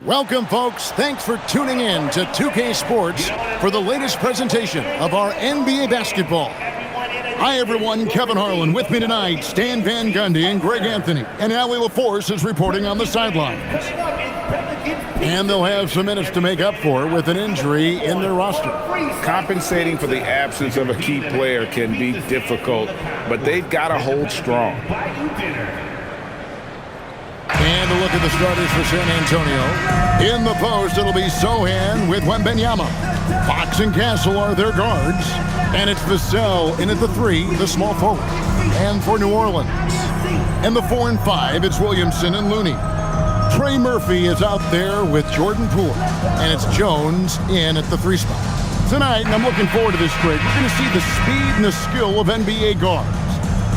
Welcome, folks. Thanks for tuning in to 2K Sports for the latest presentation of our NBA basketball. Hi, everyone. Kevin Harlan with me tonight. Stan Van Gundy and Greg Anthony. And Allie LaForce is reporting on the sidelines. And they'll have some minutes to make up for with an injury in their roster. Compensating for the absence of a key player can be difficult, but they've got to hold strong. And a look at the starters for San Antonio. In the post, it'll be Sohan with Wembanyama. Fox and Castle are their guards. And it's Vassell in at the 3, the small forward. And for New Orleans. And the 4 and 5, it's Williamson and Looney. Trey Murphy is out there with Jordan Poole. And it's Jones in at the 3 spot. Tonight, and I'm looking forward to this, Greg, we're going to see the speed and the skill of NBA guards.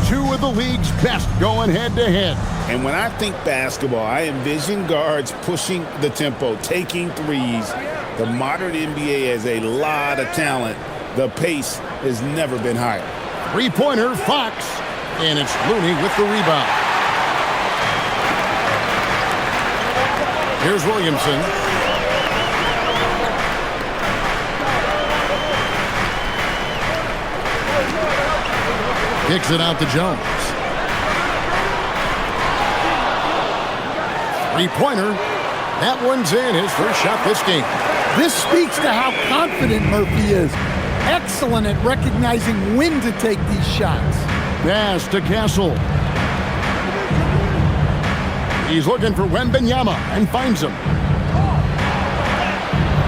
2 of the league's best going head-to-head. And when I think basketball, I envision guards pushing the tempo, taking threes. The modern NBA has a lot of talent. The pace has never been higher. Three-pointer, Fox. And it's Looney with the rebound. Here's Williamson. Kicks it out to Jones. Three-pointer. That one's in. His first shot this game. This speaks to how confident Murphy is. Excellent at recognizing when to take these shots. Pass to Castle. He's looking for Wembanyama and finds him.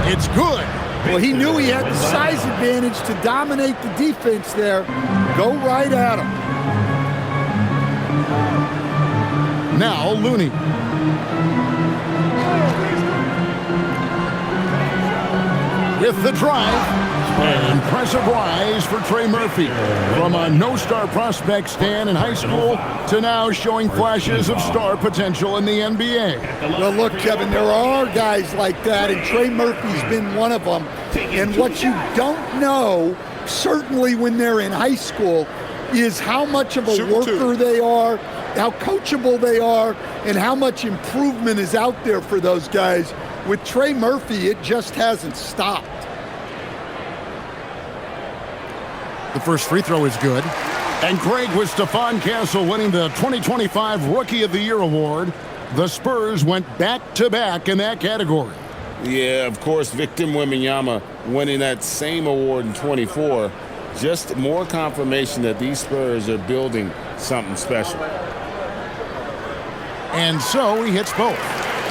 It's good. Well, he knew he had the size advantage to dominate the defense there. Go right at him. Now Looney. With the drive. Impressive rise for Trey Murphy. From a no-star prospect stand in high school to now showing flashes of star potential in the NBA. Well, look, Kevin, there are guys like that, and Trey Murphy's been one of them. And what you don't know, certainly when they're in high school, is how much of a worker they are, how coachable they are, and how much improvement is out there for those guys. With Trey Murphy, it just hasn't stopped. The first free throw is good. And Greg, with Stephon Castle winning the 2025 Rookie of the Year award, the Spurs went back-to-back in that category. Yeah, of course, Victor Wembanyama winning that same award in 24. Just more confirmation that these Spurs are building something special. And so he hits both.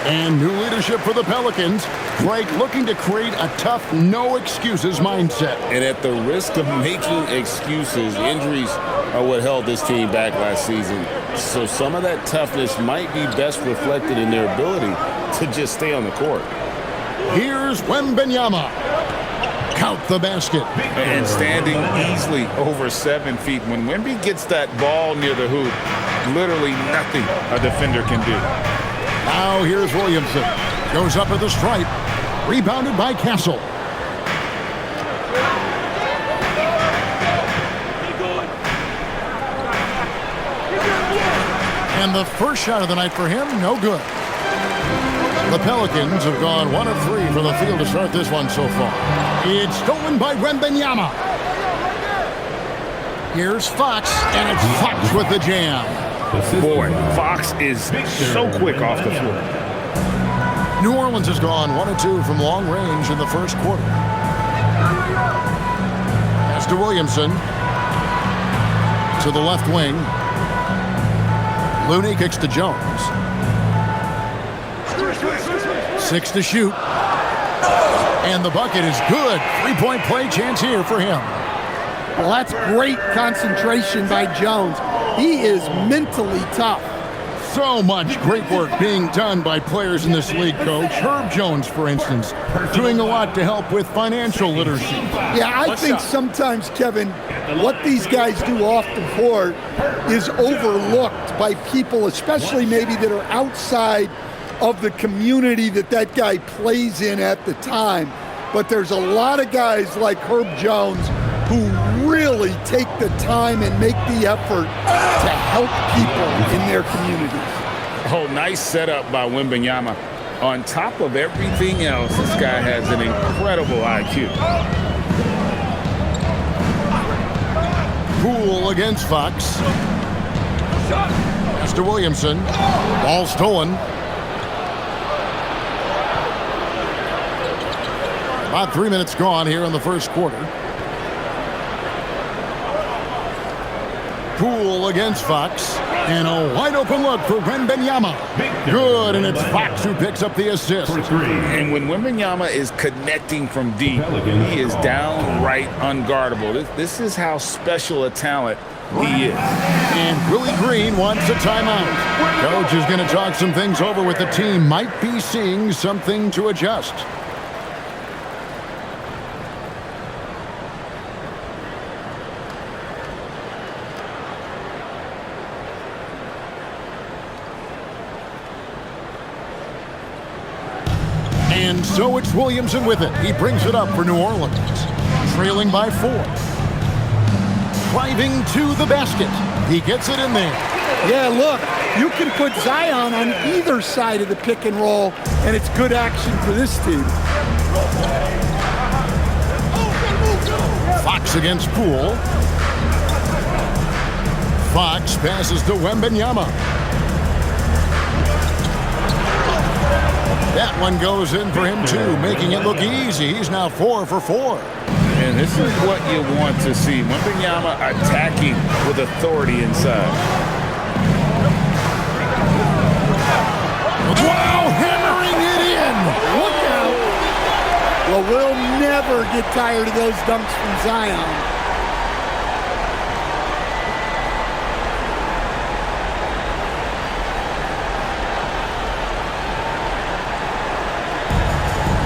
And new leadership for the Pelicans. Greg looking to create a tough, no-excuses mindset. And at the risk of making excuses, injuries are what held this team back last season. So some of that toughness might be best reflected in their ability to just stay on the court. Here's Wembanyama. Count the basket. And standing easily over 7 feet. When Wemby gets that ball near the hoop, literally nothing a defender can do. Now here's Williamson. Goes up at the stripe. Rebounded by Castle. And the first shot of the night for him, no good. The Pelicans have gone 1 of 3 from the field to start this one so far. It's stolen by Wembanyama. Here's Fox, and it's Fox with the jam. Boy, Fox is so quick off the floor. New Orleans has gone 1 of 2 from long range in the first quarter. Pass to Williamson. To the left wing. Looney kicks to Jones. 6 to shoot. And the bucket is good. 3-point play chance here for him. Well, that's great concentration by Jones. He is mentally tough. So much great work being done by players in this league, Coach. Herb Jones, for instance, doing a lot to help with financial literacy. Yeah, I think sometimes, Kevin, what these guys do off the court is overlooked by people, especially maybe that are outside of the community that guy plays in at the time. But there's a lot of guys like Herb Jones who really take the time and make the effort to help people in their communities. Oh, nice setup by Wembanyama. On top of everything else, this guy has an incredible IQ. Poole against Fox. Pass to Williamson. Ball stolen. About 3 minutes gone here in the first quarter. Poole against Fox. And a wide open look for Wembanyama. Good, and it's Fox who picks up the assist. And when Wembanyama is connecting from deep, he is downright unguardable. This is how special a talent he is. And Willie Green wants a timeout. Coach is going to talk some things over with the team. Might be seeing something to adjust. And so it's Williamson with it. He brings it up for New Orleans. Trailing by 4. Driving to the basket. He gets it in there. Yeah, look, you can put Zion on either side of the pick and roll, and it's good action for this team. Fox against Poole. Fox passes to Wembanyama. That one goes in for him, too, making it look easy. He's now 4 for 4. And this is what you want to see. Wembanyama attacking with authority inside. Wow, hammering it in. Look out. Well, we'll never get tired of those dunks from Zion.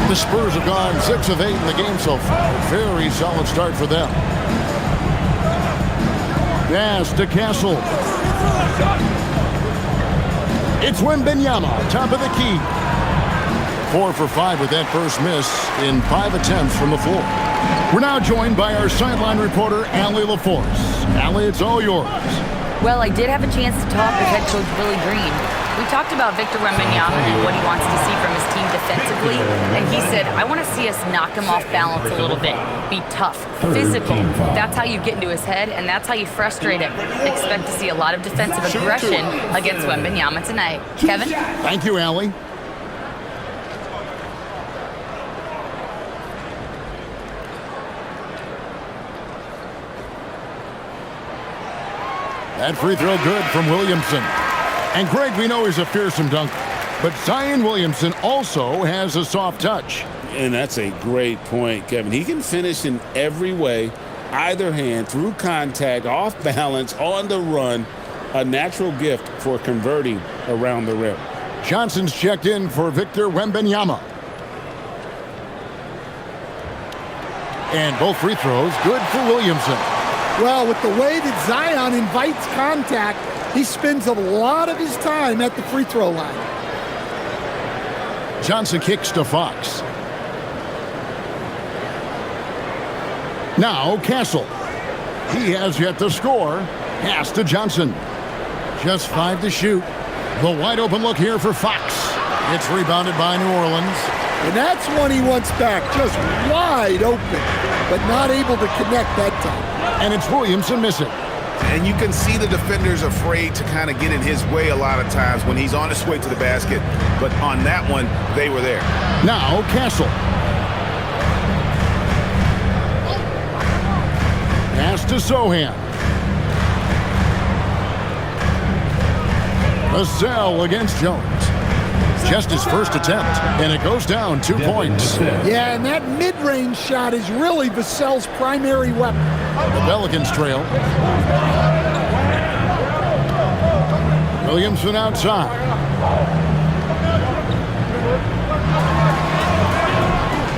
The Spurs have gone 6 of 8 in the game so far. Very solid start for them. Pass to Castle. It's Wembanyama, top of the key. 4 for 5 with that first miss in 5 attempts from the floor. We're now joined by our sideline reporter, Allie LaForce. Allie, it's all yours. Well, I did have a chance to talk with head coach Willie Green. We talked about Victor Wembanyama and what he wants to see from his team defensively, and he said, I want to see us knock him off balance a little bit, be tough, physical. That's how you get into his head, and that's how you frustrate him. Expect to see a lot of defensive aggression against Wembanyama tonight. Kevin? Thank you, Allie. That free throw good from Williamson. And Greg, we know he's a fearsome dunker, but Zion Williamson also has a soft touch. And that's a great point, Kevin. He can finish in every way, either hand, through contact, off balance, on the run. A natural gift for converting around the rim. Johnson's checked in for Victor Wembanyama. And both free throws good for Williamson. Well, with the way that Zion invites contact, he spends a lot of his time at the free throw line. Johnson kicks to Fox. Now Castle. He has yet to score. Pass to Johnson. Just 5 to shoot. The wide open look here for Fox. It's rebounded by New Orleans. And that's one he wants back. Just wide open, but not able to connect that time. And it's Williamson missing. And you can see the defenders afraid to kind of get in his way a lot of times when he's on his way to the basket. But on that one, they were there. Now Castle. Pass to Sohan. Vassell against Jones. Just his first attempt, and it goes down 2 points. Yeah, and that mid-range shot is really Vassell's primary weapon. The Pelicans trail. Williamson outside.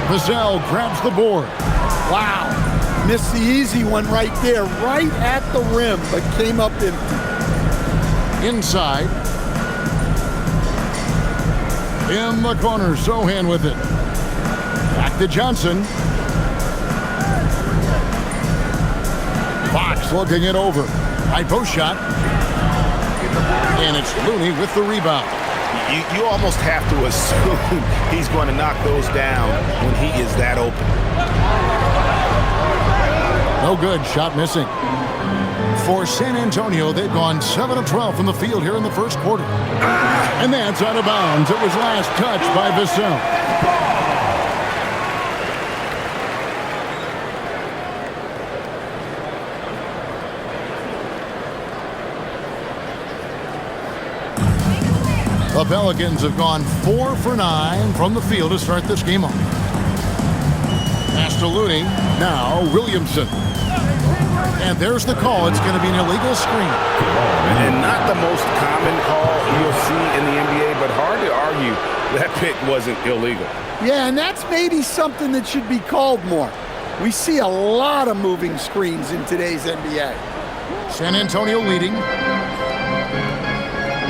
Vassell grabs the board. Wow. Missed the easy one right there, right at the rim, but came up inside. In the corner, Sohan with it. Back to Johnson. Fox looking it over. High post shot. And it's Looney with the rebound. You almost have to assume he's going to knock those down when he is that open. No good. Shot missing. For San Antonio, they've gone 7 of 12 from the field here in the first quarter. And that's out of bounds. It was last touched by Vassell. The Pelicans have gone 4 for 9 from the field to start this game off. Pass to Looney. Now Williamson. And there's the call. It's going to be an illegal screen. And not the most common call you'll see in the NBA, but hard to argue that pick wasn't illegal. Yeah, and that's maybe something that should be called more. We see a lot of moving screens in today's NBA. San Antonio leading.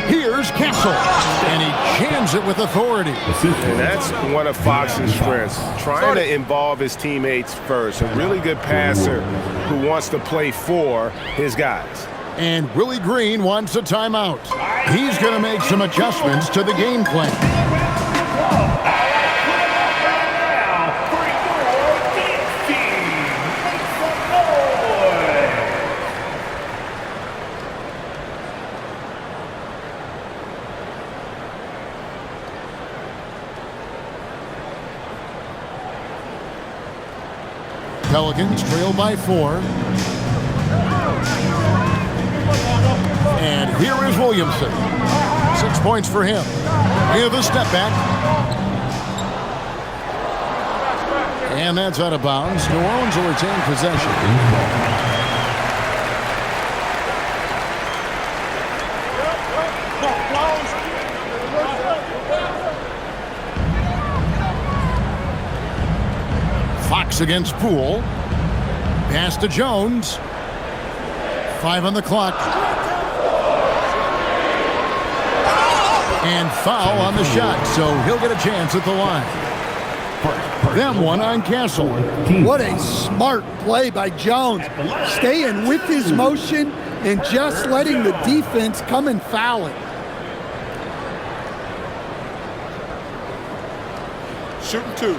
Here's Castle, and he jams it with authority. And that's one of Fox's strengths, trying to involve his teammates first. A really good passer who wants to play for his guys. And Willie Green wants a timeout. He's going to make some adjustments to the game plan. Pelicans trail by 4. And here is Williamson. 6 points for him. With a step back. And that's out of bounds. New Orleans will retain possession. Fox against Poole. Pass to Jones. 5 on the clock. And foul on the shot, so he'll get a chance at the line. Them one on Castle. What a smart play by Jones. Staying with his motion and just letting the defense come and foul it. Shooting 2.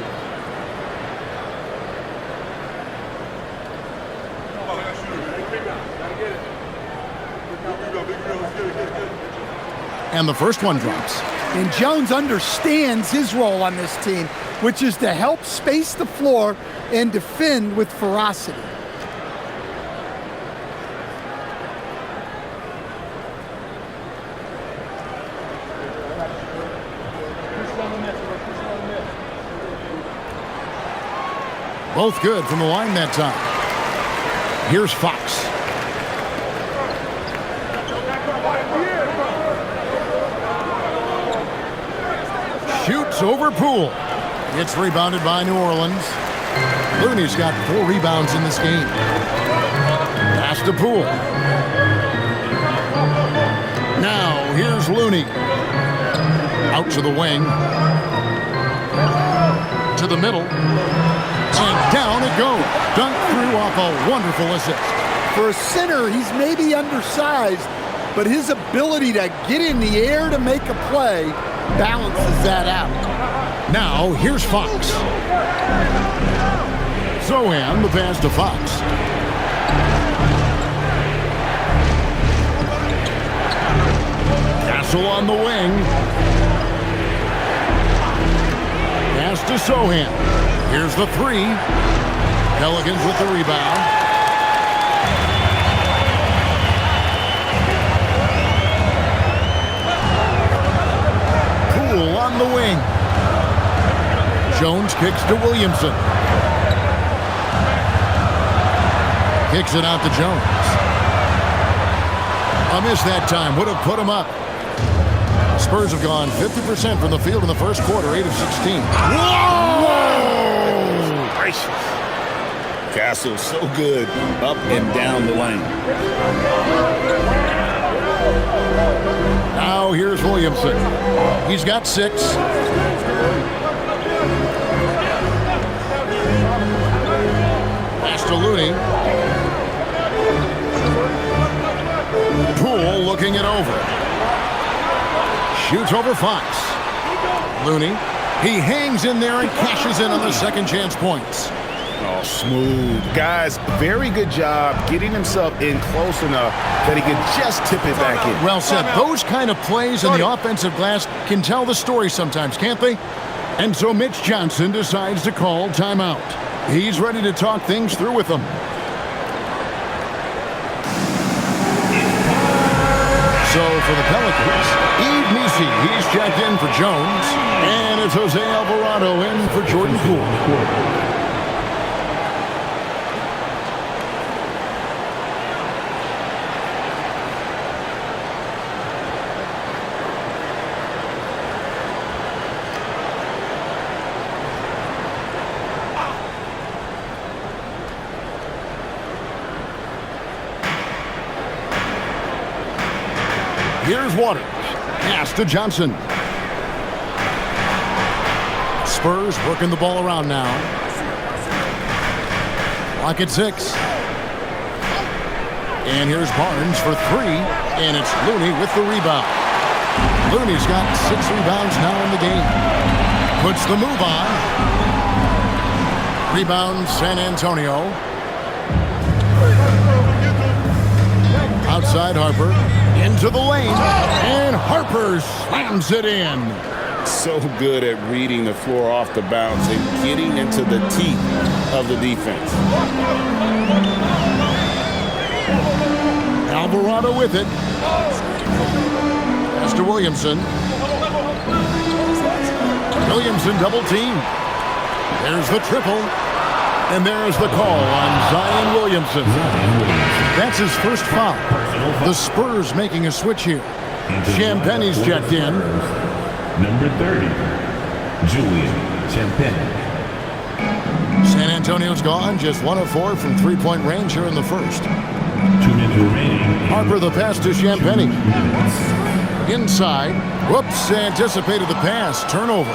And the first one drops. And Jones understands his role on this team, which is to help space the floor and defend with ferocity. Both good from the line that time. Here's Fox. Shoots over Poole. It's rebounded by New Orleans. Looney's got 4 rebounds in this game. Pass to Poole. Now here's Looney. Out to the wing. To the middle. And down it goes. Dunked through off a wonderful assist. For a center, he's maybe undersized, but his ability to get in the air to make a play balances that out. Now, here's Fox. Zohan, the pass to Fox. Castle on the wing. Pass to Zohan. Here's the 3. Pelicans with the rebound. On the wing. Jones kicks to Williamson. Kicks it out to Jones. A miss that time. Would have put him up. Spurs have gone 50% from the field in the first quarter, 8 of 16. Whoa! Gracious. Castle so good up and down the lane. Now here's Williamson. He's got 6. Pass to Looney. Poole looking it over. Shoots over Fox. Looney. He hangs in there and cashes in on the second chance points. Oh, smooth. Guys, very good job getting himself in close enough that he could just tip it back in. Well said. Those kind of plays in the offensive glass can tell the story sometimes, can't they? And so Mitch Johnson decides to call timeout. He's ready to talk things through with them. So for the Pelicans, Yves Missi, he's checked in for Jones. And it's Jose Alvarado in for Jordan Poole. Here's Waters. Pass to Johnson. Spurs working the ball around now. Clock at 6. And here's Barnes for 3. And it's Looney with the rebound. Looney's got 6 rebounds now in the game. Puts the move on. Rebound San Antonio. Outside Harper. Into the lane, and Harper slams it in. So good at reading the floor off the bounce and getting into the teeth of the defense. Alvarado with it. Pass to Williamson. Williamson double team. There's the triple. And there's the call on Zion Williamson. That's his first foul. The Spurs making a switch here. Champagne's checked in. Number 30, Julian Champagne. San Antonio's gone, just 1 of 4 from three-point range here in the first. 2 minutes remaining. Harper the pass to Champagne. Inside. Whoops, anticipated the pass. Turnover.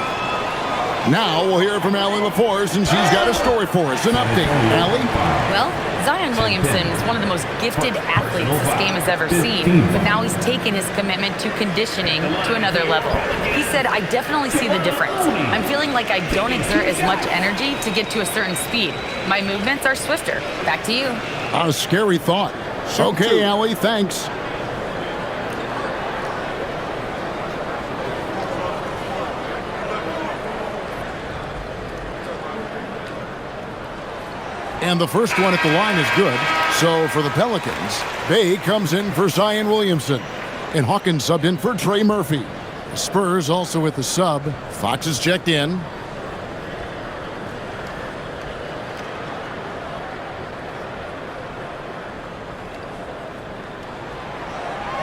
Now we'll hear from Allie LaForce, and she's got a story for us. An update. Allie? Well, Zion Williamson is one of the most gifted athletes this game has ever seen, but now he's taken his commitment to conditioning to another level. He said, I definitely see the difference. I'm feeling like I don't exert as much energy to get to a certain speed. My movements are swifter. Back to you. A scary thought. Okay, Allie, thanks. And the first one at the line is good. So for the Pelicans, Bay comes in for Zion Williamson. And Hawkins subbed in for Trey Murphy. The Spurs also with the sub. Fox is checked in.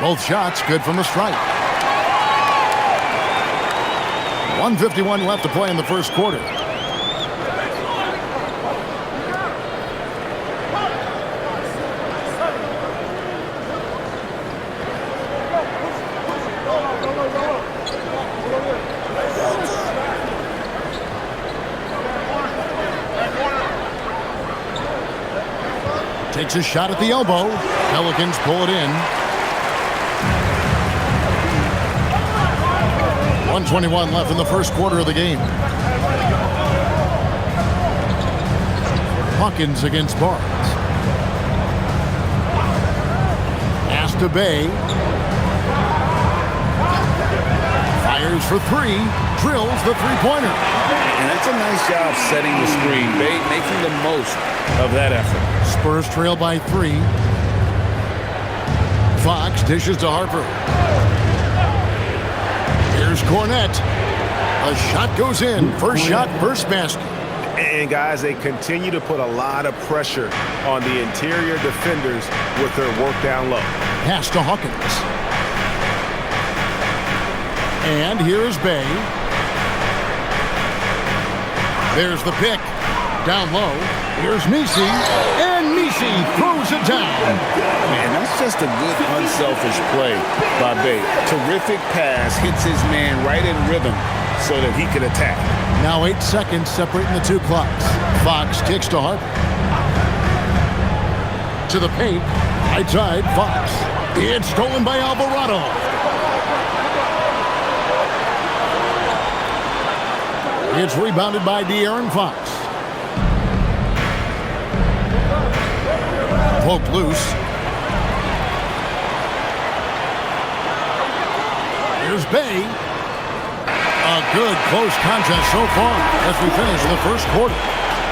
Both shots good from the stripe. 1:51 left to play in the first quarter. Takes a shot at the elbow. Pelicans pull it in. 1:21 left in the first quarter of the game. Hawkins against Barnes. Pass to Bay. Fires for 3. Drills the three-pointer. And that's a nice job setting the screen. Bay making the most of that effort. Spurs trail by 3. Fox dishes to Harper. Here's Cornette. A shot goes in. First shot, first basket. And guys, they continue to put a lot of pressure on the interior defenders with their work down low. Pass to Hawkins. And here's Bay. There's the pick. Down low. Here's Missi. And Missi throws it down. Man, that's just a good unselfish play by Bay. Terrific pass. Hits his man right in rhythm so that he could attack. Now 8 seconds separating the two clocks. Fox kicks to Harper. To the paint. High side, Fox. It's stolen by Alvarado. It's rebounded by De'Aaron Fox. Poked loose. Here's Bay. A good close contest so far as we finish the first quarter.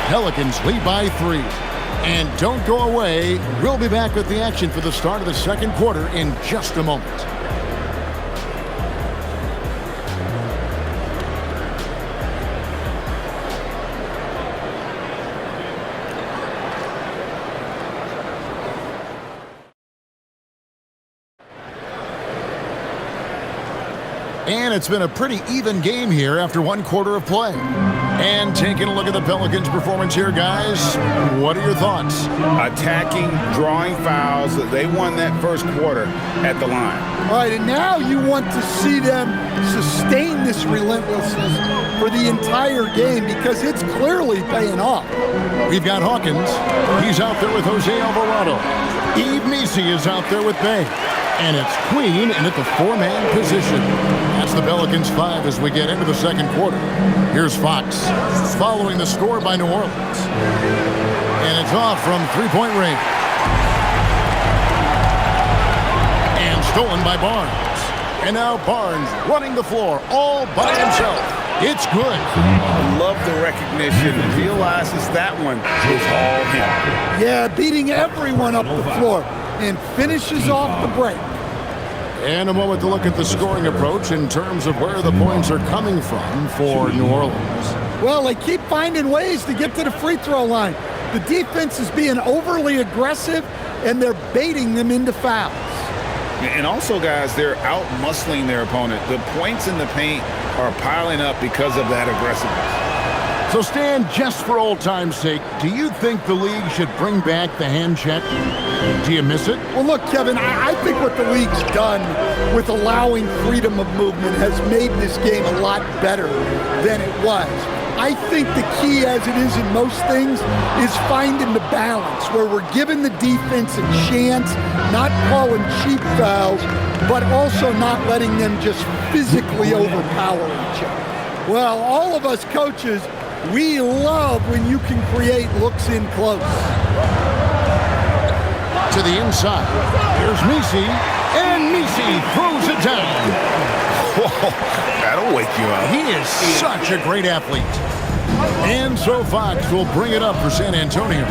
Pelicans lead by 3. And don't go away. We'll be back with the action for the start of the second quarter in just a moment. And it's been a pretty even game here after one quarter of play. And taking a look at the Pelicans' performance here, guys, what are your thoughts? Attacking, drawing fouls. They won that first quarter at the line. All right, and now you want to see them sustain this relentlessness for the entire game because it's clearly paying off. We've got Hawkins. He's out there with Jose Alvarado. Eve Messi is out there with Bay. And it's Queen in at the 4-man position. That's the Pelicans 5 as we get into the second quarter. Here's Fox following the score by New Orleans. And it's off from three-point range. And stolen by Barnes. And now Barnes running the floor all by himself. It's good. I love the recognition. Realizes that one is all him. Yeah, beating everyone up the floor. And finishes off the break. And a moment to look at the scoring approach in terms of where the points are coming from for New Orleans. Well, they keep finding ways to get to the free throw line. The defense is being overly aggressive, and they're baiting them into fouls. And also, guys, they're out-muscling their opponent. The points in the paint are piling up because of that aggressiveness. So, Stan, just for old time's sake, do you think the league should bring back the hand check? Do you miss it? Well, look, Kevin, I think what the league's done with allowing freedom of movement has made this game a lot better than it was. I think the key, as it is in most things, is finding the balance where we're giving the defense a chance, not calling cheap fouls, but also not letting them just physically overpower each other. Well, all of us coaches, we love when you can create looks in close. To the inside. Here's Messi, and Messi throws it down. Whoa, that'll wake you up. He is such a great athlete. And so Fox will bring it up for San Antonio.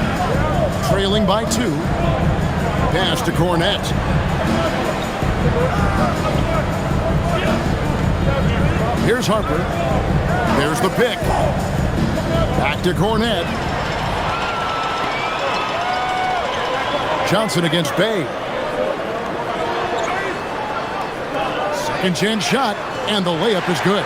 Trailing by 2. Pass to Cornet. Here's Harper. There's the pick. Back to Cornet. Johnson against Bay. Second chance shot, and the layup is good.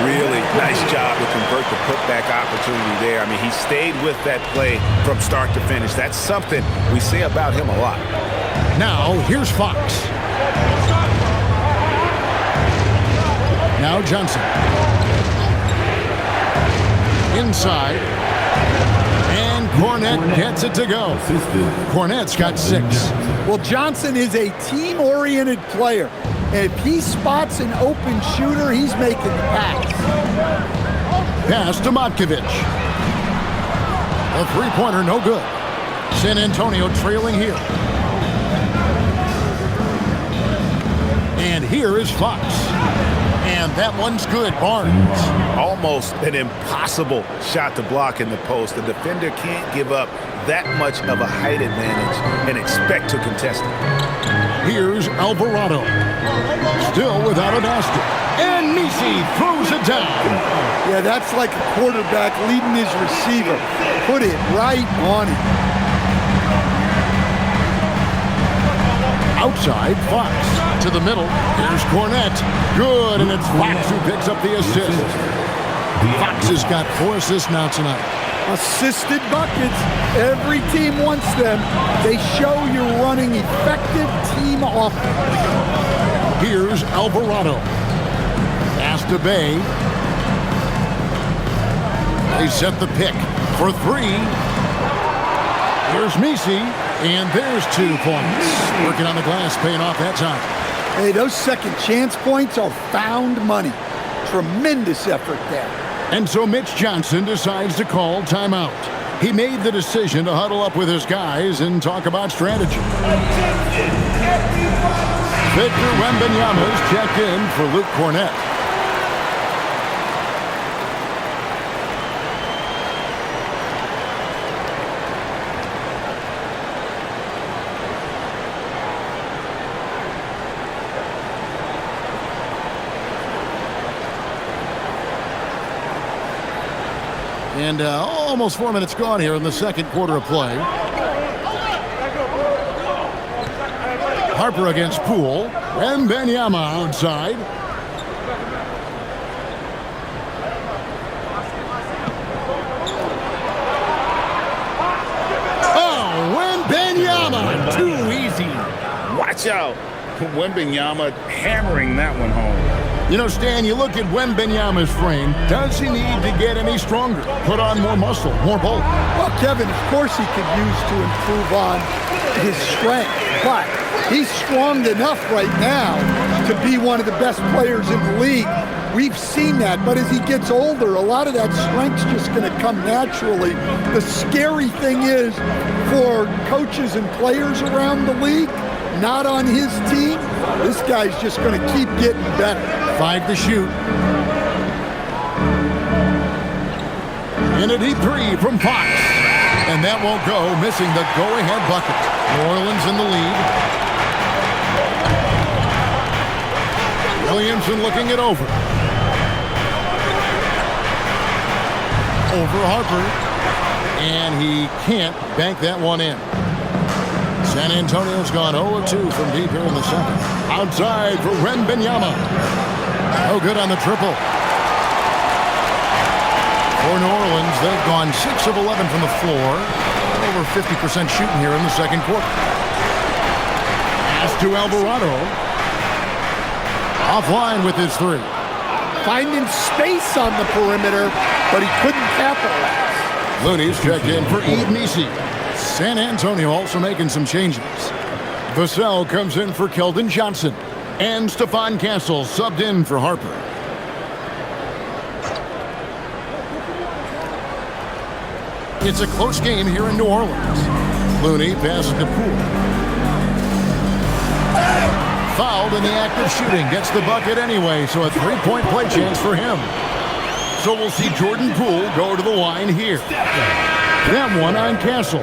Really nice job to convert the putback opportunity there. I mean, he stayed with that play from start to finish. That's something we say about him a lot. Now, here's Fox. Now Johnson. Inside. And Cornet gets it to go. Cornet's got 6. Well, Johnson is a team-oriented player. And if he spots an open shooter, he's making the pass. Pass to Matkovic. A three-pointer, no good. San Antonio trailing here. And here is Fox. And that one's good, Barnes. Almost an impossible shot to block in the post. The defender can't give up that much of a height advantage and expect to contest it. Here's Alvarado. Still without a basket. And Messi throws it down. Yeah, that's like a quarterback leading his receiver. Put it right on him. Outside, Fox. To the middle. Here's Cornet. Good, and it's Fox who picks up the assist. Fox has got 4 assists now tonight. Assisted buckets. Every team wants them. They show you're running effective team offense. Here's Alvarado. Pass to Bay. They set the pick for 3. Here's Messi, and there's 2 points. Working on the glass, paying off that time. Hey, those second chance points are found money. Tremendous effort there. And so Mitch Johnson decides to call timeout. He made the decision to huddle up with his guys and talk about strategy. Victor Wembanyama's checked in for Luke Cornett. And almost 4 minutes gone here in the second quarter of play. Harper against Poole. Wembanyama outside. Oh, Wembanyama! Too easy. Watch out. Wembanyama hammering that one home. You know, Stan, you look at Wembanyama's frame. Does he need to get any stronger? Put on more muscle, more bulk? Well, Kevin, of course he could use to improve on his strength, but he's strong enough right now to be one of the best players in the league. We've seen that, but as he gets older, a lot of that strength's just going to come naturally. The scary thing is for coaches and players around the league, not on his team, this guy's just going to keep getting better. 5 to shoot. And a deep three from Fox. And that won't go, missing the go-ahead bucket. New Orleans in the lead. Williamson looking it over. Over Harper. And he can't bank that one in. San Antonio's gone 0-2 from deep here in the second. Outside for Wembanyama. No good on the triple. For New Orleans, they've gone 6 of 11 from the floor. Over 50% shooting here in the second quarter. Pass to Alvarado. Offline with his three. Finding space on the perimeter, but he couldn't capitalize. Looney's checked in for Eve Nisi. San Antonio also making some changes. Vassell comes in for Keldon Johnson. And Stephon Castle subbed in for Harper. It's a close game here in New Orleans. Looney passes to Poole. Fouled in the act of shooting. Gets the bucket anyway, so a three-point play chance for him. So we'll see Jordan Poole go to the line here. That one on Castle.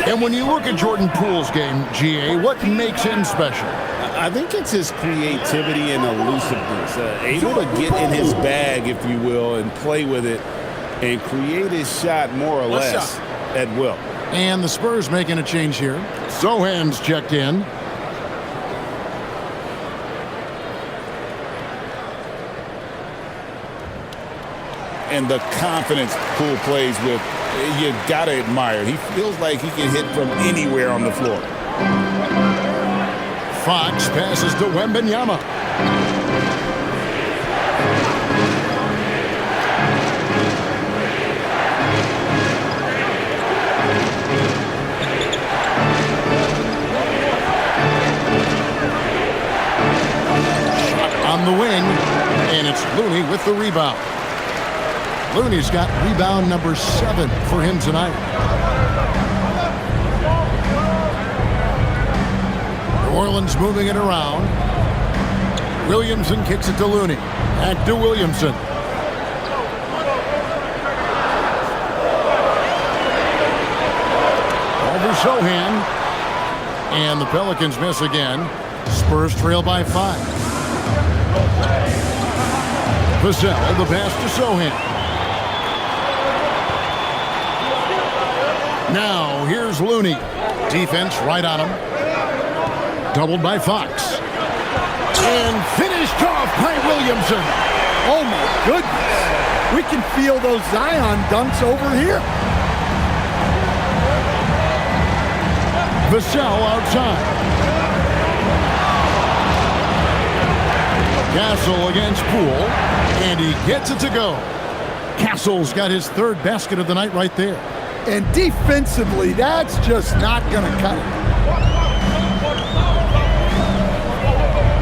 And when you look at Jordan Poole's game, GA, what makes him special? I think it's his creativity and elusiveness. Able to get in his bag, if you will, and play with it and create his shot more or less at will. And the Spurs making a change here. Sohan's checked in. And the confidence Poole plays with, you got to admire. He feels like he can hit from anywhere on the floor. Fox passes to Wembanyama. On the wing, and it's Looney with the rebound. Looney's got rebound number 7 for him tonight. New Orleans moving it around. Williamson kicks it to Looney. Back to Williamson. Over Sohan. And the Pelicans miss again. Spurs trail by 5. Vassell, the pass to Sohan. Now, here's Looney. Defense right on him. Doubled by Fox. And finished off by Williamson. Oh, my goodness. We can feel those Zion dunks over here. Vassell outside. Castle against Poole. And he gets it to go. Castle's got his 3rd basket of the night right there. And defensively, that's just not going to cut it.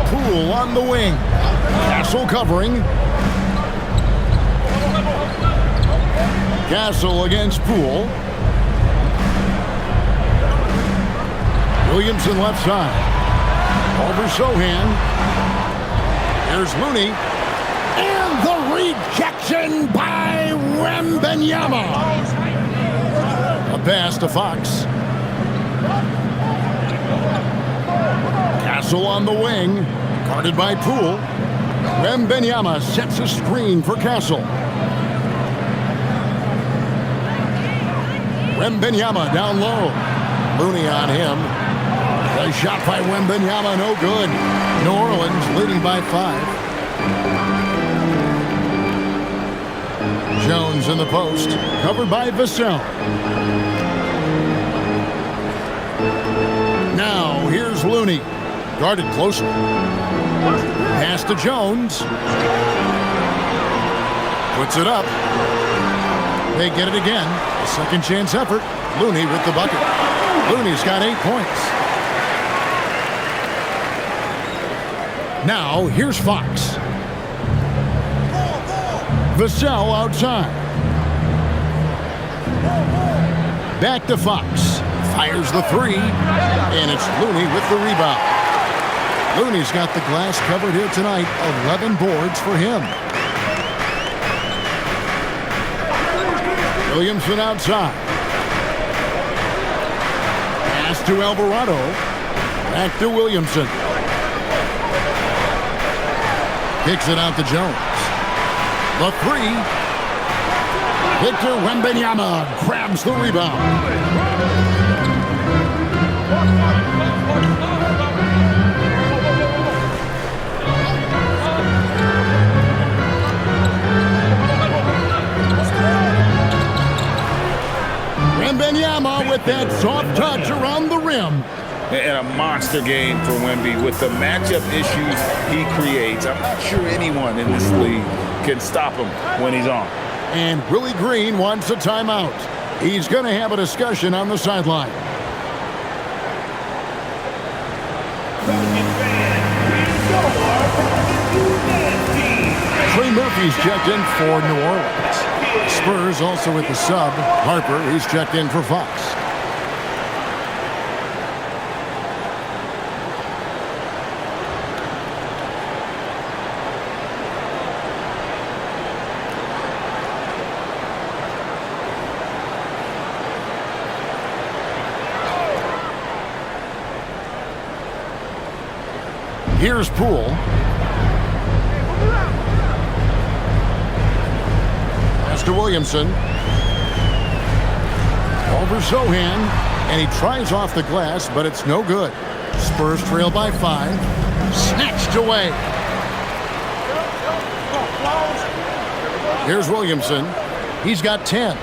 Poole on the wing. Castle covering. Castle against Poole. Williamson left side. Over Sohan. There's Looney. And the rejection by Wembanyama. A pass to Fox. Castle on the wing. Guarded by Poole. Wembanyama sets a screen for Castle. Wembanyama down low. Looney on him. A shot by Wembanyama, no good. New Orleans leading by 5. Jones in the post, covered by Vassell. Now, here's Looney. Guarded closely. Pass to Jones. Puts it up. They get it again. A second chance effort. Looney with the bucket. Looney's got 8 points. Now, here's Fox. Vassell outside. Back to Fox. Fires the 3. And it's Looney with the rebound. Looney's got the glass covered here tonight. 11 boards for him. Williamson outside. Pass to Alvarado. Back to Williamson. Kicks it out to Jones. The 3. Victor Wembanyama grabs the rebound. Wembanyama with that soft touch around the rim. And a monster game for Wemby with the matchup issues he creates. I'm not sure anyone in this league can stop him when he's on. And Willie Green wants a timeout. He's going to have a discussion on the sideline. Trey Murphy's checked in for New Orleans. Spurs also with the sub. Harper, he's checked in for Fox. Here's Poole. Pass to Williamson. Over Sohan. And he tries off the glass, but it's no good. Spurs trail by 5. Snatched away. Here's Williamson. He's got 10.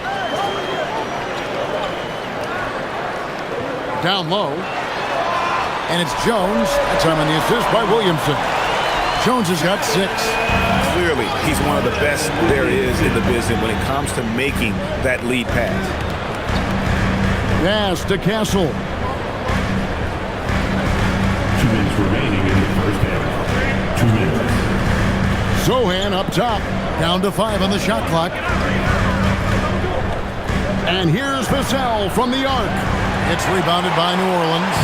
Down low. And it's Jones. That's on the assist by Williamson. Jones has got 6. Clearly, he's one of the best there is in the business when it comes to making that lead pass. Pass to Castle. 2 minutes remaining in the first half. 2 minutes. Sohan up top. Down to 5 on the shot clock. And here's Vassell from the arc. It's rebounded by New Orleans.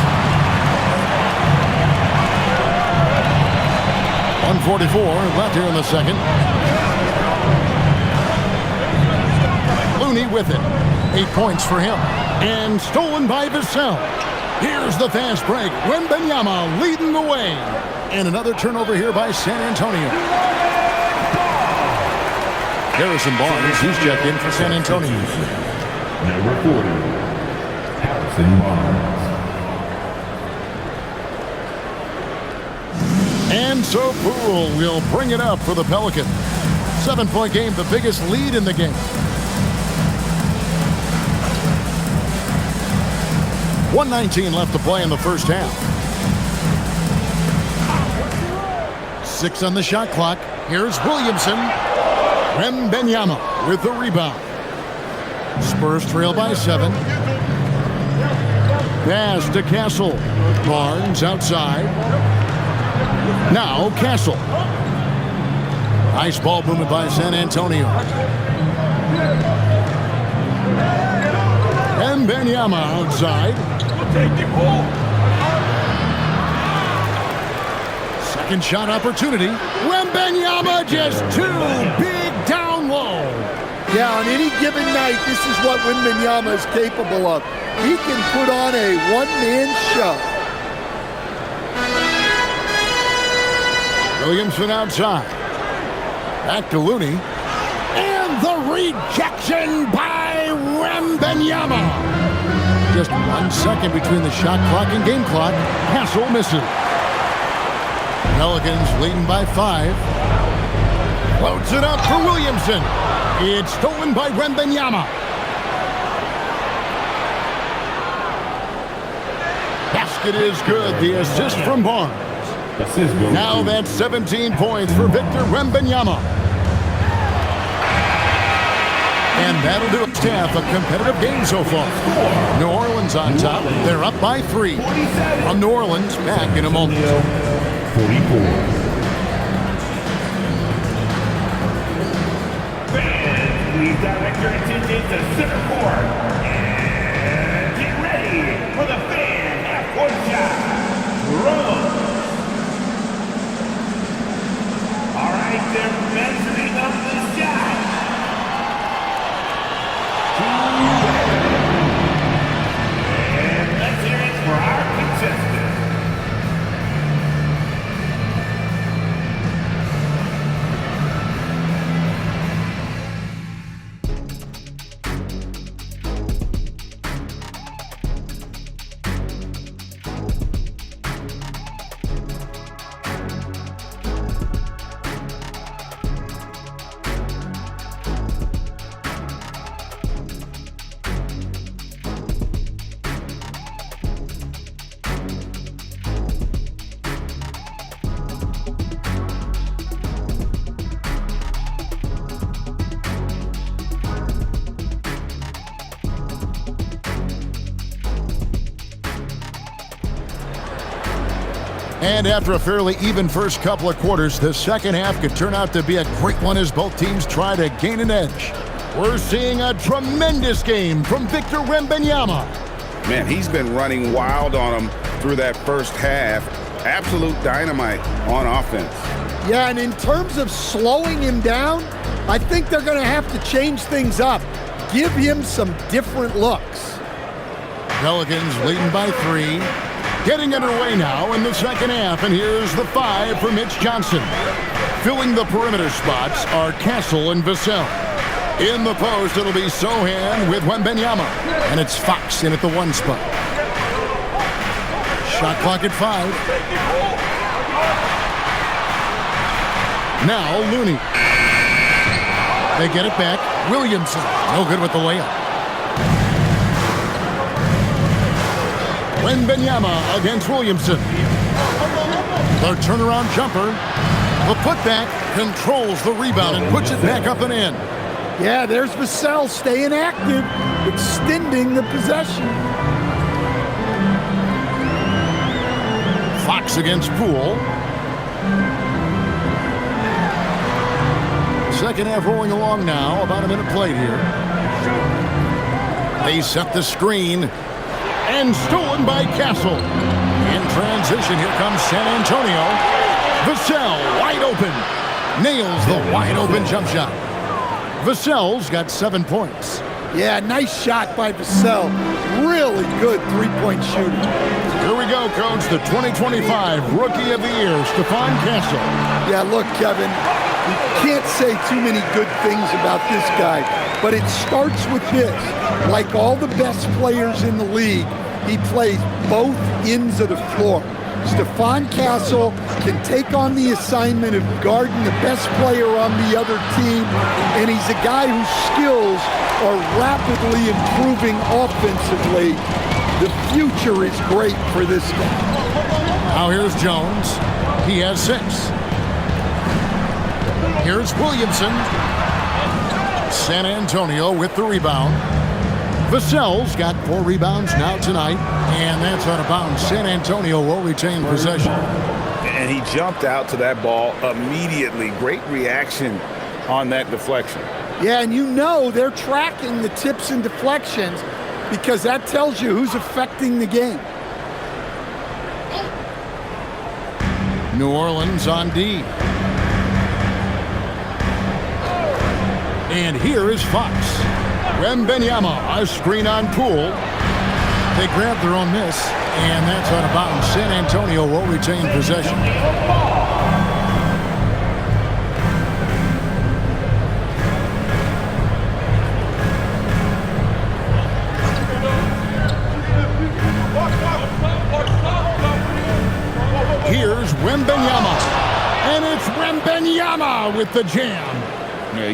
1:44 left here in the second. Looney with it. 8 points for him. And stolen by Vassell. Here's the fast break. Wembanyama leading the way. And another turnover here by San Antonio. Harrison Barnes, he's checked in for San Antonio. Number 40, Harrison Barnes. And so Poole will bring it up for the Pelicans. 7-point game, the biggest lead in the game. 1:19 left to play in the first half. 6 on the shot clock. Here's Williamson. Wembanyama with the rebound. Spurs trail by 7. Pass to Castle. Barnes outside. Now Castle. Nice ball movement by San Antonio. Wembanyama outside. Second shot opportunity. Wembanyama just too big down low. Yeah, on any given night, this is what Wembanyama is capable of. He can put on a one-man show. Williamson outside. Back to Looney. And the rejection by Wembanyama. Just 1 second between the shot clock and game clock. Castle misses. Pelicans leading by 5. Floats it up for Williamson. It's stolen by Wembanyama. Basket is good. The assist from Barnes. Now that's 17 points for Victor Wembanyama. And that'll do it. Staff, a competitive game so far. New Orleans on top. They're up by 3. From New Orleans, back in a moment. 44. Please direct your attention to center court and get ready for the fan half-court shot. Run. All right, they're measuring up the shot. And let's hear it for our contestant. And after a fairly even first couple of quarters, the second half could turn out to be a great one as both teams try to gain an edge. We're seeing a tremendous game from Victor Wembanyama. Man, he's been running wild on him through that first half. Absolute dynamite on offense. Yeah, and in terms of slowing him down, I think they're going to have to change things up. Give him some different looks. Pelicans leading by 3. Getting underway now in the second half, and here's the 5 for Mitch Johnson. Filling the perimeter spots are Castle and Vassell. In the post, it'll be Sohan with Wembanyama, and it's Fox in at the 1 spot. Shot clock at 5. Now Looney. They get it back. Williamson, no good with the layup. Wembanyama against Williamson. The turnaround jumper. The putback controls the rebound and puts it back up and in. Yeah, there's Vassell staying active, extending the possession. Fox against Poole. Second half rolling along now. About a minute played here. They set the screen. And stolen by Castle. In transition, here comes San Antonio. Vassell, wide open. Nails the wide open jump shot. Vassell's got 7 points. Yeah, nice shot by Vassell. Really good three-point shooting. Here we go, Coach. The 2025 Rookie of the Year, Stephon Castle. Yeah, look, Kevin, you can't say too many good things about this guy, but it starts with this. Like all the best players in the league, he plays both ends of the floor. Stephon Castle can take on the assignment of guarding the best player on the other team, and he's a guy whose skills are rapidly improving offensively. The future is great for this guy. Now here's Jones. He has 6. Here's Williamson. San Antonio with the rebound. Vassell's got 4 rebounds now tonight, and that's out of bounds. San Antonio will retain possession. And he jumped out to that ball immediately. Great reaction on that deflection. Yeah, and you know they're tracking the tips and deflections because that tells you who's affecting the game. New Orleans on D. And here is Fox. Wembanyama, a screen on Poole. They grab their own miss, and that's out of bounds. San Antonio will retain possession. Here's Wembanyama, and it's Wembanyama with the jam.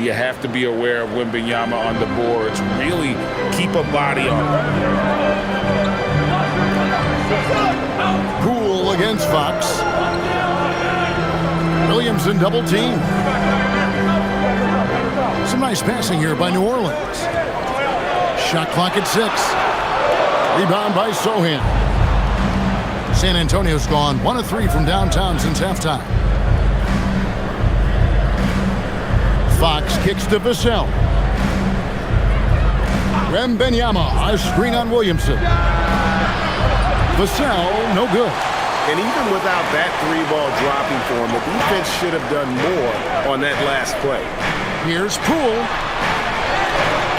You have to be aware of Wembanyama on the boards. Really keep a body on him. Poole against Fox. Williamson double team. Some nice passing here by New Orleans. Shot clock at 6. Rebound by Sohan. San Antonio's gone 1 of 3 from downtown since halftime. Fox kicks to Vassell. Wembanyama, a screen on Williamson. Vassell, no good. And even without that 3-ball dropping for him, the defense should have done more on that last play. Here's Poole.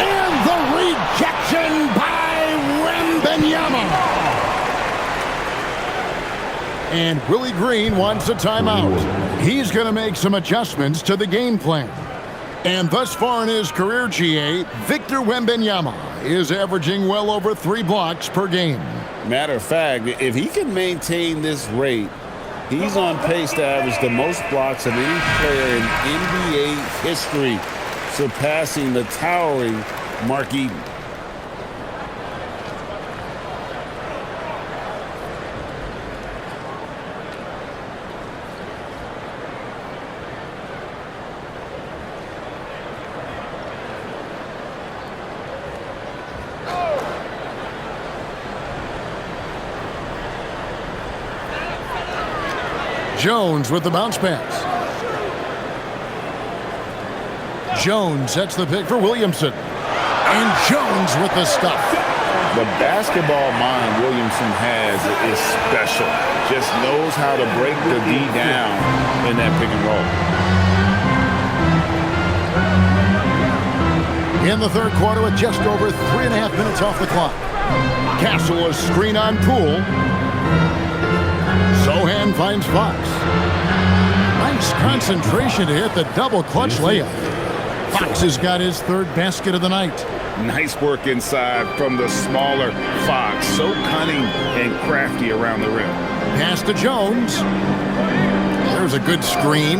And the rejection by Wembanyama. And Willie Green wants a timeout. He's going to make some adjustments to the game plan. And thus far in his career, GA, Victor Wembanyama is averaging well over 3 blocks per game. Matter of fact, if he can maintain this rate, he's on pace to average the most blocks of any player in NBA history, surpassing the towering Mark Eaton. Jones with the bounce pass. Jones sets the pick for Williamson. And Jones with the stuff. The basketball mind Williamson has is special. Just knows how to break the D down in that pick and roll. In the third quarter with just over 3.5 minutes off the clock. Castle a screen on Poole. Sohan finds Fox. Nice concentration to hit the double clutch layup. Fox has got his 3rd basket of the night. Nice work inside from the smaller Fox. So cunning and crafty around the rim. Pass to Jones. There's a good screen.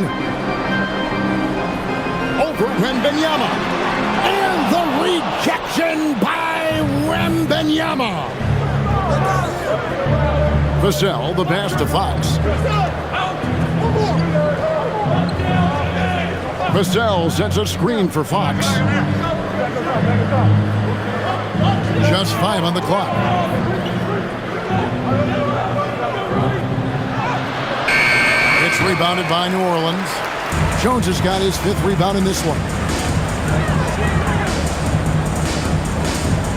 Over Wembanyama. And the rejection by Wembanyama. Vassell, the pass to Fox. Vassell sets a screen for Fox. Just 5 on the clock. It's rebounded by New Orleans. Jones has got his 5th rebound in this one.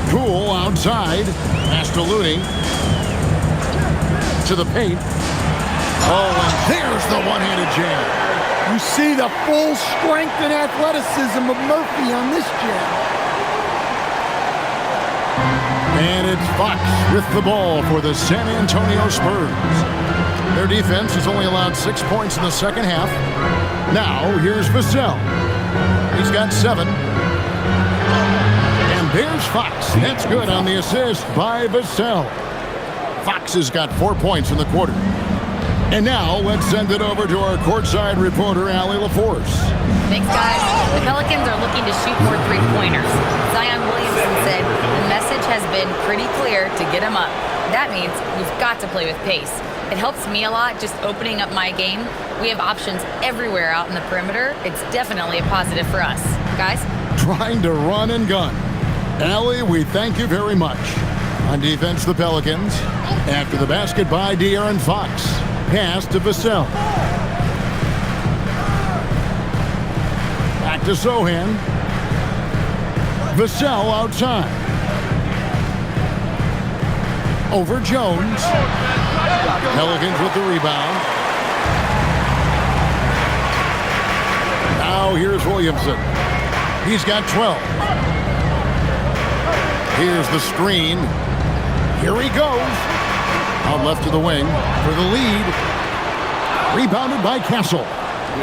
Poole outside. Pass to Looney. To the paint. Oh, and there's the one-handed jam. You see the full strength and athleticism of Murphy on this jam. And it's Fox with the ball for the San Antonio Spurs. Their defense has only allowed 6 points in the second half. Now, here's Vassell. He's got 7. And there's Fox. That's good on the assist by Vassell. Fox has got 4 points in the quarter. And now, let's send it over to our courtside reporter, Allie LaForce. Thanks, guys. The Pelicans are looking to shoot more 3-pointers. Zion Williamson said the message has been pretty clear to get him up. That means we've got to play with pace. It helps me a lot just opening up my game. We have options everywhere out in the perimeter. It's definitely a positive for us. Guys? Trying to run and gun. Allie, we thank you very much. On defense, the Pelicans. After the basket by De'Aaron Fox. Pass to Vassell. Back to Sohan. Vassell outside. over Jones. Pelicans with the rebound. Now here's Williamson. He's got 12. Here's the screen. Here he goes. Out left to the wing for the lead. Rebounded by Castle.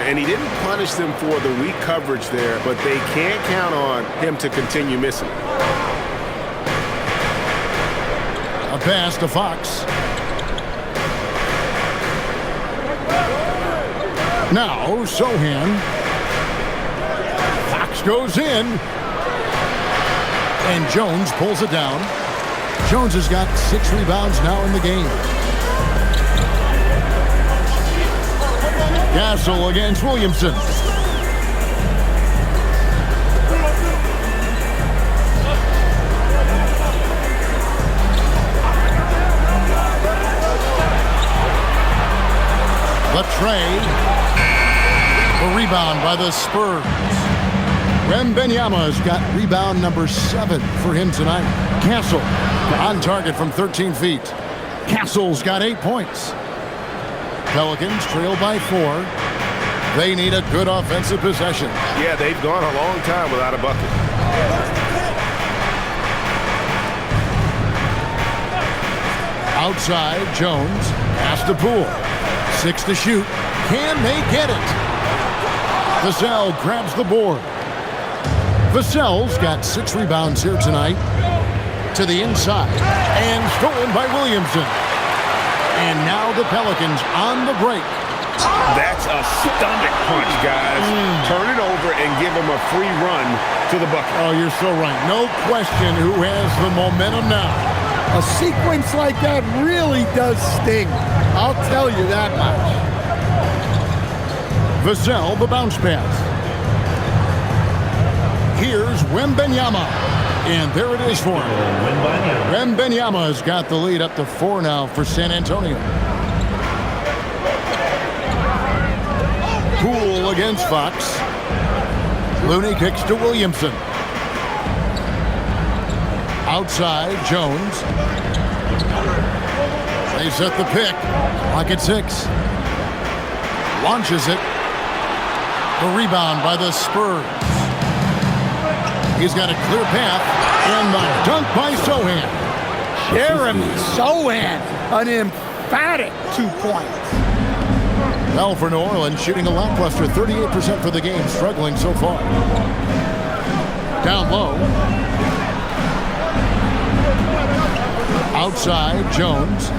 And he didn't punish them for the weak coverage there, but they can't count on him to continue missing. A pass to Fox. Now Sohan. Fox goes in. And Jones pulls it down. Jones has got 6 rebounds now in the game. Castle against Williamson. The trade. A rebound by the Spurs. Wembanyama's got rebound number 7 for him tonight. Castle on target from 13 feet. Castle's got 8 points. Pelicans trail by 4. They need a good offensive possession. Yeah, they've gone a long time without a bucket. Outside, Jones. Pass to Poole. 6 to shoot. Can they get it? Vassell grabs the board. Vassell's got 6 rebounds here tonight. To the inside. And stolen by Williamson. And now the Pelicans on the break. That's a stomach punch, guys. Turn it over and give him a free run to the bucket. Oh, you're so right. No question who has the momentum now. A sequence like that really does sting. I'll tell you that much. Vassell, the bounce pass. Here's Wembanyama. And there it is for him. Wembanyama's got the lead up to 4 now for San Antonio. Poole against Fox. Looney kicks to Williamson. Outside, Jones. They set the pick. Clock at 6. Launches it. The rebound by the Spurs. He's got a clear path. And the dunk by Sohan. Jeremy Sohan, an emphatic 2 points. Well, for New Orleans, shooting a lackluster 38% for the game, struggling so far. Down low. Outside, Jones.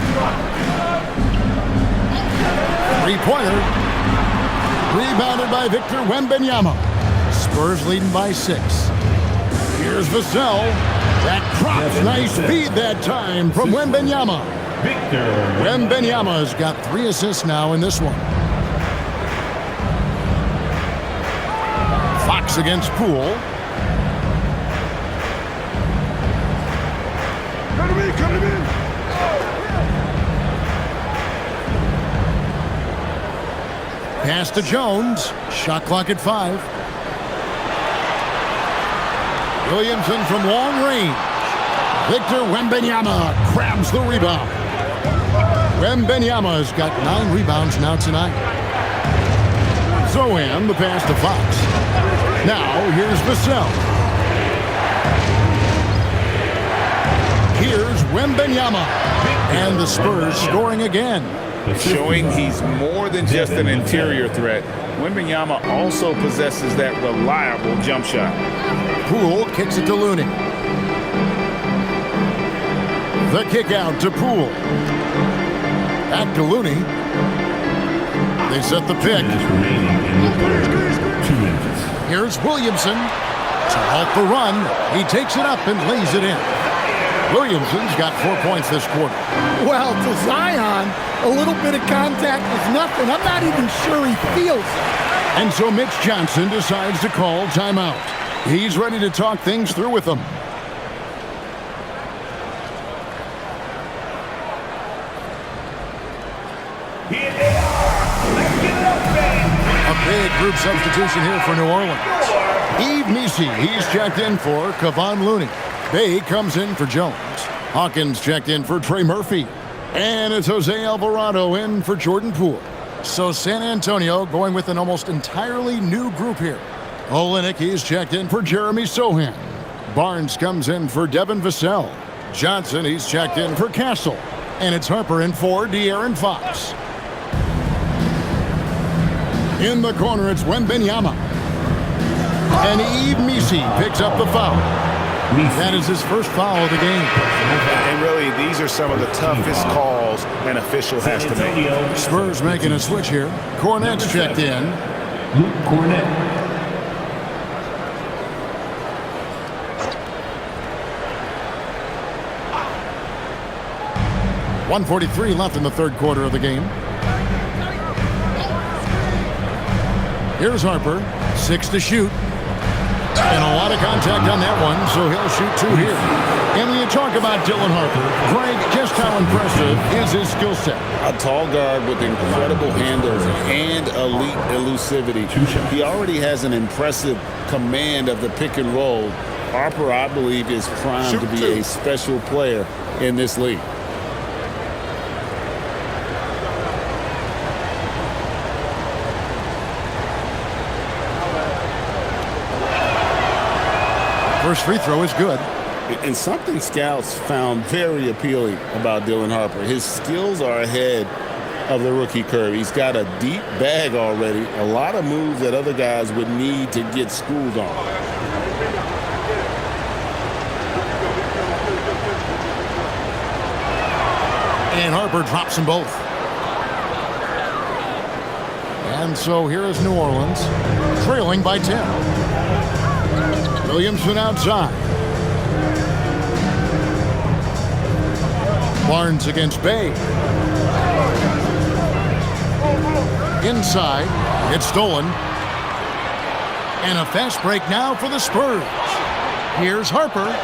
3-pointer. Rebounded by Victor Wembanyama. Spurs leading by 6. Here's Vassell. That drops. Nice feed that time from Wembanyama. Wembanyama's got 3 assists now in this one. Fox against Poole. Come to me. Pass to Jones. Shot clock at 5. Williamson from long range. Victor Wembanyama grabs the rebound. Wembanyama's got 9 rebounds now tonight. Sohan, the pass to Fox. Now, here's Vassell. Here's Wembanyama. And the Spurs scoring again. Showing he's more than just an interior threat. Wembanyama also possesses that reliable jump shot. Poole kicks it to Looney. The kick out to Poole. Back to Looney. They set the pick. Here's Williamson to halt the run. He takes it up and lays it in. Williamson's got 4 points this quarter. Well, to Zion, a little bit of contact is nothing. I'm not even sure he feels it. And so Mitch Johnson decides to call timeout. He's ready to talk things through with them. Here they are. Let's get it up, baby. A big group substitution here for New Orleans. Yves Missi, he's checked in for Kevon Looney. Bay comes in for Jones. Hawkins checked in for Trey Murphy. And it's Jose Alvarado in for Jordan Poole. So San Antonio going with an almost entirely new group here. Olynyk, he's checked in for Jeremy Sohan. Barnes comes in for Devin Vassell. Johnson, he's checked in for Castle. And it's Harper in for De'Aaron Fox. In the corner, it's Wembanyama. And Yves Missi picks up the foul. That is his first foul of the game. And really, these are some of the toughest calls an official has to make. Spurs making a switch here. Cornet's checked in. Luke Cornet. .143 left in the third quarter of the game. Here's Harper. 6 to shoot. And a lot of contact on that one, so he'll shoot 2 here. And when you talk about Dylan Harper, Greg, just how impressive is his skill set? A tall guard with incredible handles and elite elusivity. He already has an impressive command of the pick and roll. Harper, I believe, is primed to be a special player in this league. First free throw is good. And something scouts found very appealing about Dylan Harper. His skills are ahead of the rookie curve. He's got a deep bag already, a lot of moves that other guys would need to get schooled on. And Harper drops them both. And so here is New Orleans, trailing by 10. Williamson outside. Barnes against Bay. Inside, it's stolen. And a fast break now for the Spurs. Here's Harper.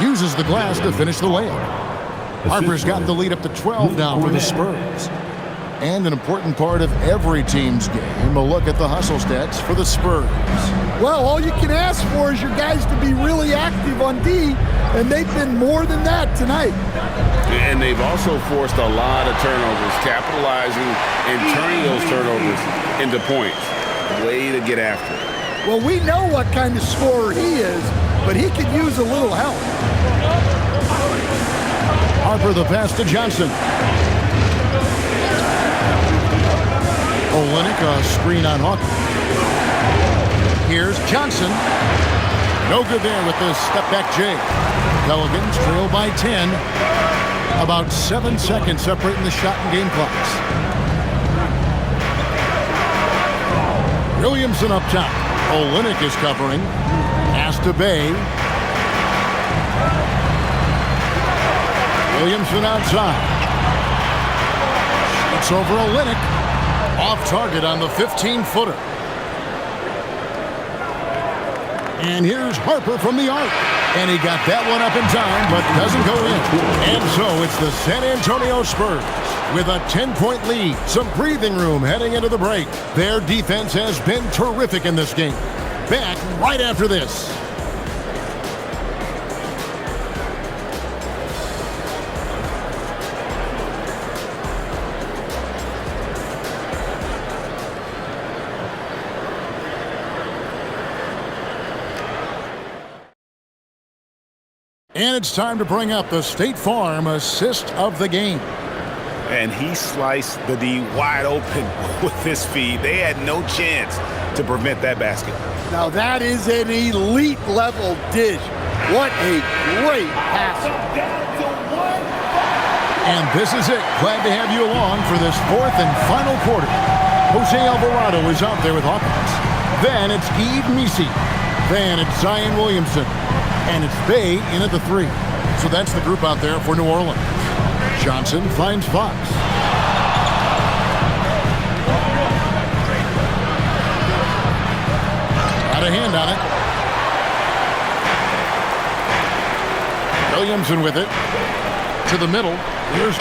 Uses the glass to finish the layup. Harper's got the lead up to 12 now for the Spurs. And an important part of every team's game, a look at the hustle stats for the Spurs. Well, all you can ask for is your guys to be really active on D, and they've been more than that tonight. And they've also forced a lot of turnovers, capitalizing and turning those turnovers into points. Way to get after it. Well, we know what kind of scorer he is, but he could use a little help. Harper the pass to Johnson. Olynyk, a screen on Hawkins. Here's Johnson. No good there with the step-back J. Pelicans trail by 10. About 7 seconds separating the shot and game clocks. Williamson up top. Olynyk is covering. Pass to Bay. Williamson outside. It's over Olynyk. Off target on the 15-footer. And here's Harper from the arc. And he got that one up in time, but doesn't go in. And so it's the San Antonio Spurs with a 10-point lead. Some breathing room heading into the break. Their defense has been terrific in this game. Back right after this. And it's time to bring up the State Farm assist of the game. And he sliced the D wide open with his feed. They had no chance to prevent that basket. Now that is an elite level dish. What a great pass. And this is it. Glad to have you along for this fourth and final quarter. Jose Alvarado is out there with Hawkins. Then it's Yves Missi. Then it's Zion Williamson. And it's Bay in at the 3. So that's the group out there for New Orleans. Johnson finds Fox. Got a hand on it. Williamson with it. To the middle. Here's...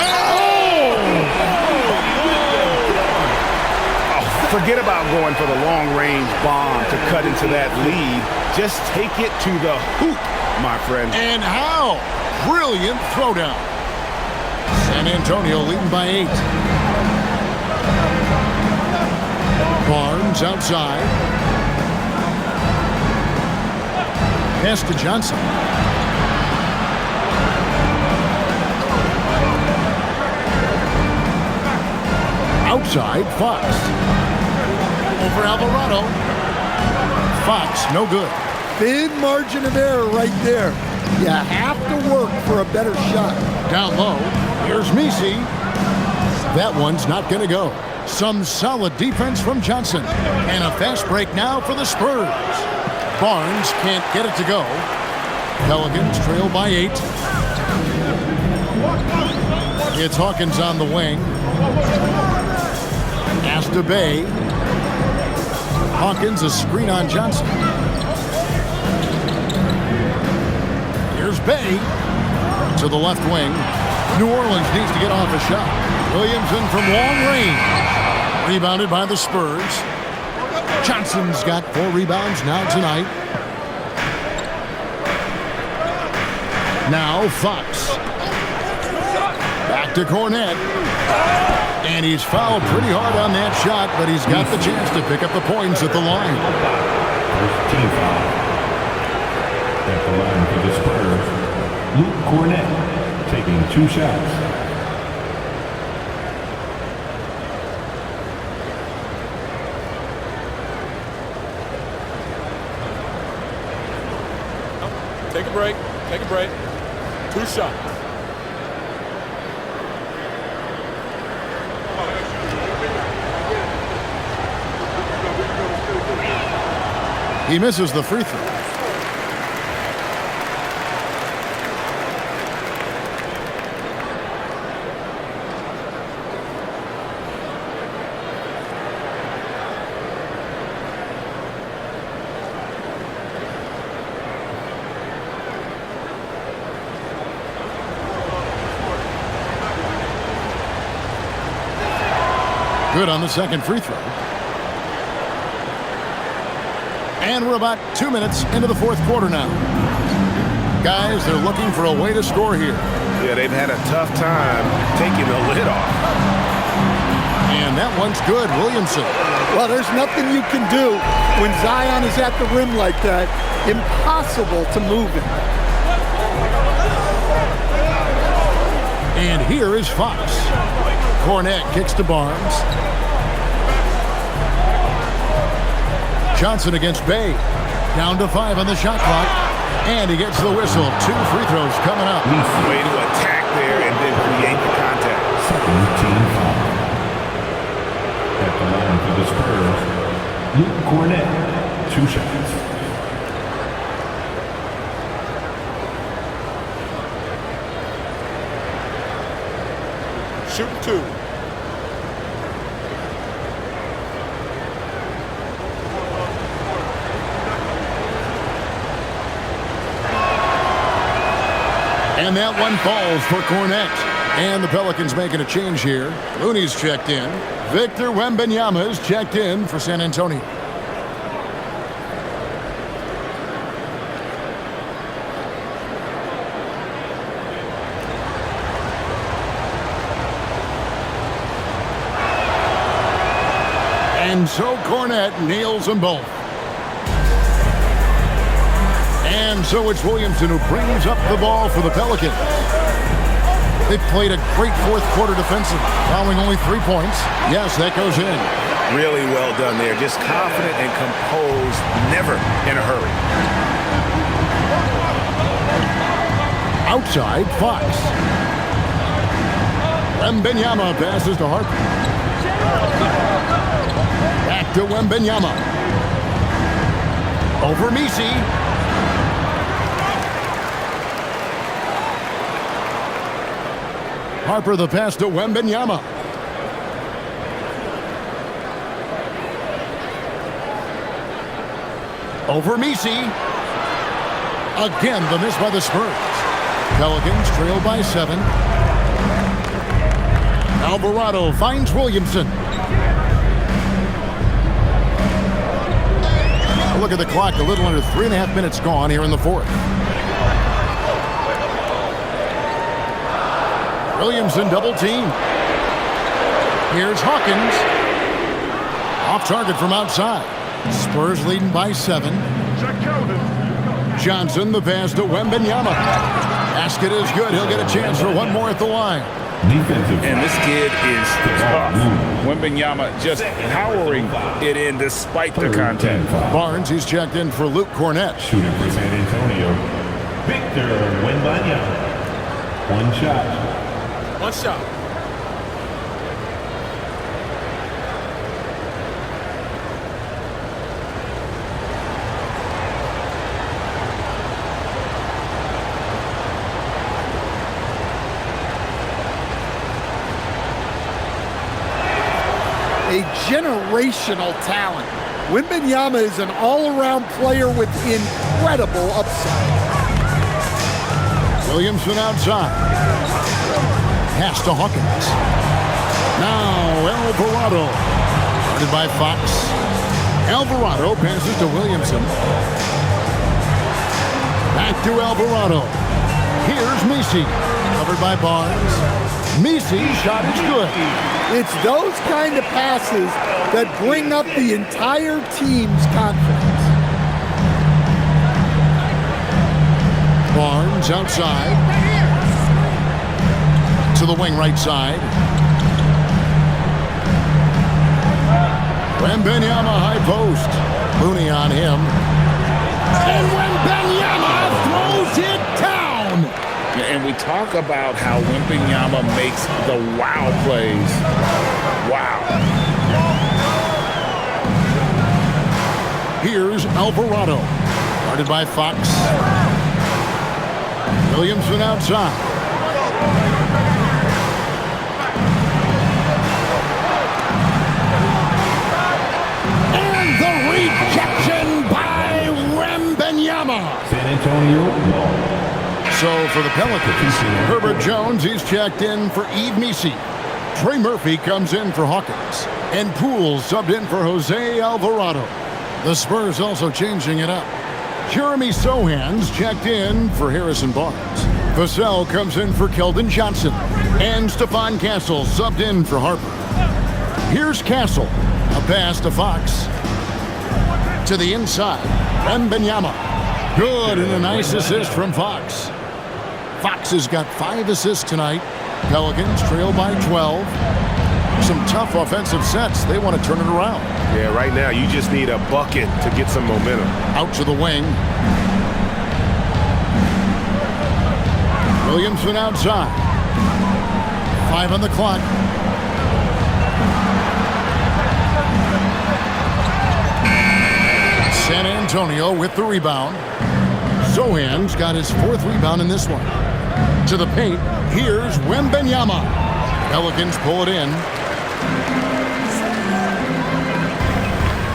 Forget about going for the long-range bomb to cut into that lead. Just take it to the hoop my friend. And how? Brilliant throwdown. San Antonio leading by 8. Barnes outside. Pass to Johnson. Outside, Fox. Over Alvarado. Fox, no good. Thin margin of error right there. You have to work for a better shot. Down low, here's Misi. That one's not going to go. Some solid defense from Johnson. And a fast break now for the Spurs. Barnes can't get it to go. Pelicans trail by 8. It's Hawkins on the wing. Pass to Bay. Hawkins, a screen on Johnson. Here's Bay to the left wing. New Orleans needs to get off a shot. Williamson from long range. Rebounded by the Spurs. Johnson's got 4 rebounds now tonight. Now Fox. Back to Cornet. And he's fouled pretty hard on that shot, but he's got the chance to pick up the points at the line. First team foul. At the line for the Spurs, Luke Cornet taking 2 shots. Take a break. Take a break. 2 shots. He misses the free throw. Good on the second free throw. And we're about 2 minutes into the fourth quarter now. Guys, they're looking for a way to score here. Yeah, they've had a tough time taking the lid off. And that one's good, Williamson. Well, there's nothing you can do when Zion is at the rim like that. Impossible to move him. And here is Fox. Cornet kicks to Barnes. Johnson against Bay. Down to 5 on the shot clock. And he gets the whistle. 2 free throws coming up. Way to attack there and then create the contact. Second team foul. At the line for the Spurs, Luke Cornet, 2 shots. Shooting 2. And that one falls for Cornet. And the Pelicans making a change here. Looney's checked in. Victor Wembanyama is checked in for San Antonio. And so Cornet nails them both. And so it's Williamson who brings up the ball for the Pelicans. They've played a great fourth quarter defensive, following only 3 points. Yes, that goes in. Really well done there. Just confident and composed, never in a hurry. Outside, Fox. Wembanyama passes to Harper. Back to Wembanyama. Over Misi. Harper the pass to Wembanyama. Over Misi. Again, the miss by the Spurs. Pelicans trail by 7. Alvarado finds Williamson. Look at the clock, a little under 3.5 minutes gone here in the fourth. Williamson double team. Here's Hawkins. Off target from outside. Spurs leading by 7. Johnson, the pass to Wembanyama. Basket is good. He'll get a chance for one more at the line. And this kid is tough. Wembanyama just powering it in despite the contact. Barnes, he's checked in for Luke Cornett. Shooting for San Antonio, Victor Wembanyama. One shot. One shot. A generational talent. Wembanyama is an all-around player with incredible upside. Williamson outside. Pass to Hawkins. Now Alvarado. Guarded by Fox. Alvarado passes to Williamson. Back to Alvarado. Here's Messi. Covered by Barnes. Messi shot is good. It's those kind of passes that bring up the entire team's confidence. Barnes outside. To the wing right side. Wembanyama high post. Looney on him. And Wembanyama throws it down. And we talk about how Wembanyama makes the wow plays. Wow. Here's Alvarado. Guarded by Fox. Williamson outside. And the rejection by Wembanyama. San Antonio. So for the Pelicans, Herbert Jones, he's checked in for Yves Messi. Trey Murphy comes in for Hawkins. And Poole subbed in for Jose Alvarado. The Spurs also changing it up. Jeremy Sohan's checked in for Harrison Barnes. Vassell comes in for Keldon Johnson. And Stephon Castle subbed in for Harper. Here's Castle. A pass to Fox. To the inside. Wembanyama. Good, and a nice assist from Fox. Fox has got 5 assists tonight. Pelicans trail by 12. Some tough offensive sets. They want to turn it around. Yeah, right now you just need a bucket to get some momentum. Out to the wing. Williamson outside. 5 on the clock. San Antonio with the rebound. Sohan's got his 4th rebound in this one. To the paint, here's Wembanyama. Pelicans pull it in.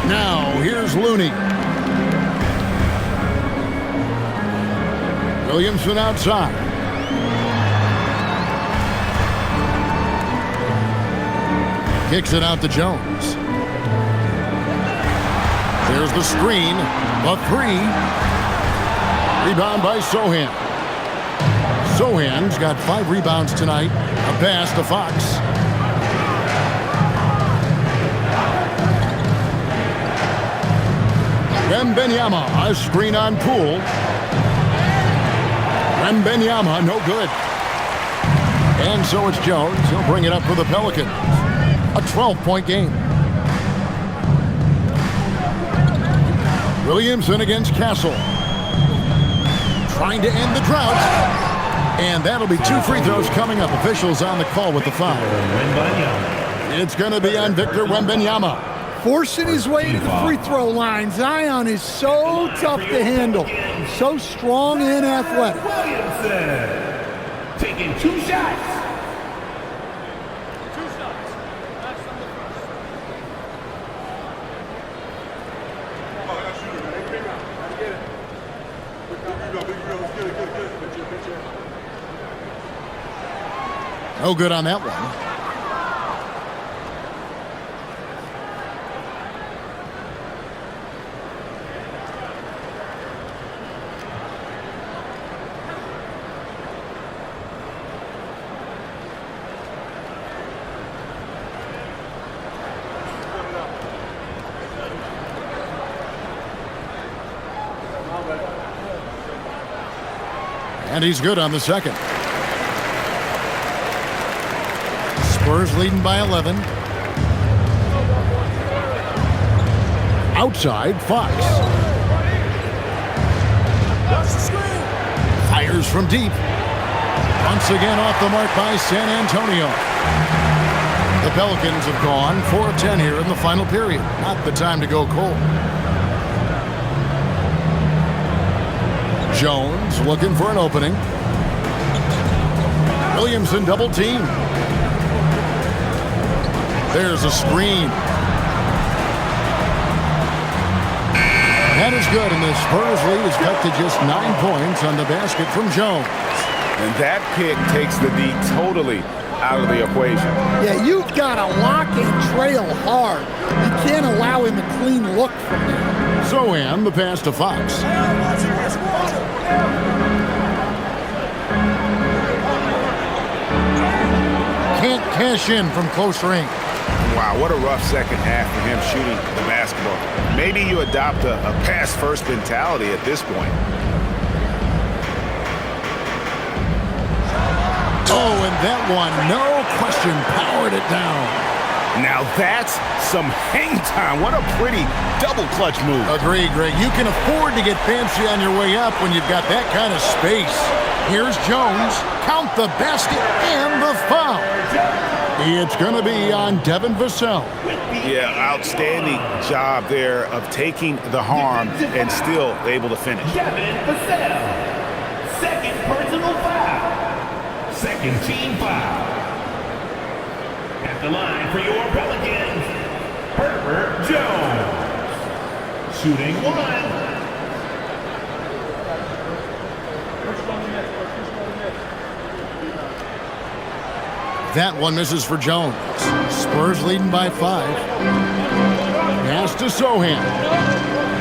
Now, here's Looney. Williamson outside. Kicks it out to Jones. There's the screen. A 3. Rebound by Sohan. Sohan's got 5 rebounds tonight. A pass to Fox. Wembanyama, a screen on Poole. Wembanyama, no good. And so it's Jones. He'll bring it up for the Pelicans. A 12-point game. Williamson against Castle. Trying to end the drought. And that'll be 2 free throws coming up. Officials on the call with the foul. It's going to be on Victor Wembanyama. Forcing his way to the free throw line. Zion is so tough to handle. He's so strong and athletic. Williamson taking 2 shots. No good on that one. And he's good on the second. Spurs leading by 11. Outside, Fox. Fires from deep. Once again off the mark by San Antonio. The Pelicans have gone 4 of 10 here in the final period. Not the time to go cold. Jones looking for an opening. Williamson double team. There's a screen. That is good, and the Spurs lead is cut to just 9 points on the basket from Jones. And that pick takes the D totally out of the equation. Yeah, you've got to lock and trail hard. You can't allow him a clean look from there. Sohan, the pass to Fox. Can't cash in from close range. Wow, what a rough second half for him shooting the basketball. Maybe you adopt a pass-first mentality at this point. Oh, and that one, no question, powered it down. Now that's some hang time. What a pretty double clutch move. Agree, Greg. You can afford to get fancy on your way up when you've got that kind of space. Here's Jones. Count the basket and the foul. It's going to be on Devin Vassell. Yeah, outstanding job there of taking the harm and still able to finish. Devin Vassell. Second personal foul. Second team foul. At the line for your Pelicans, Herbert Jones. Shooting 1. That one misses for Jones. Spurs leading by 5. Pass to Sohan.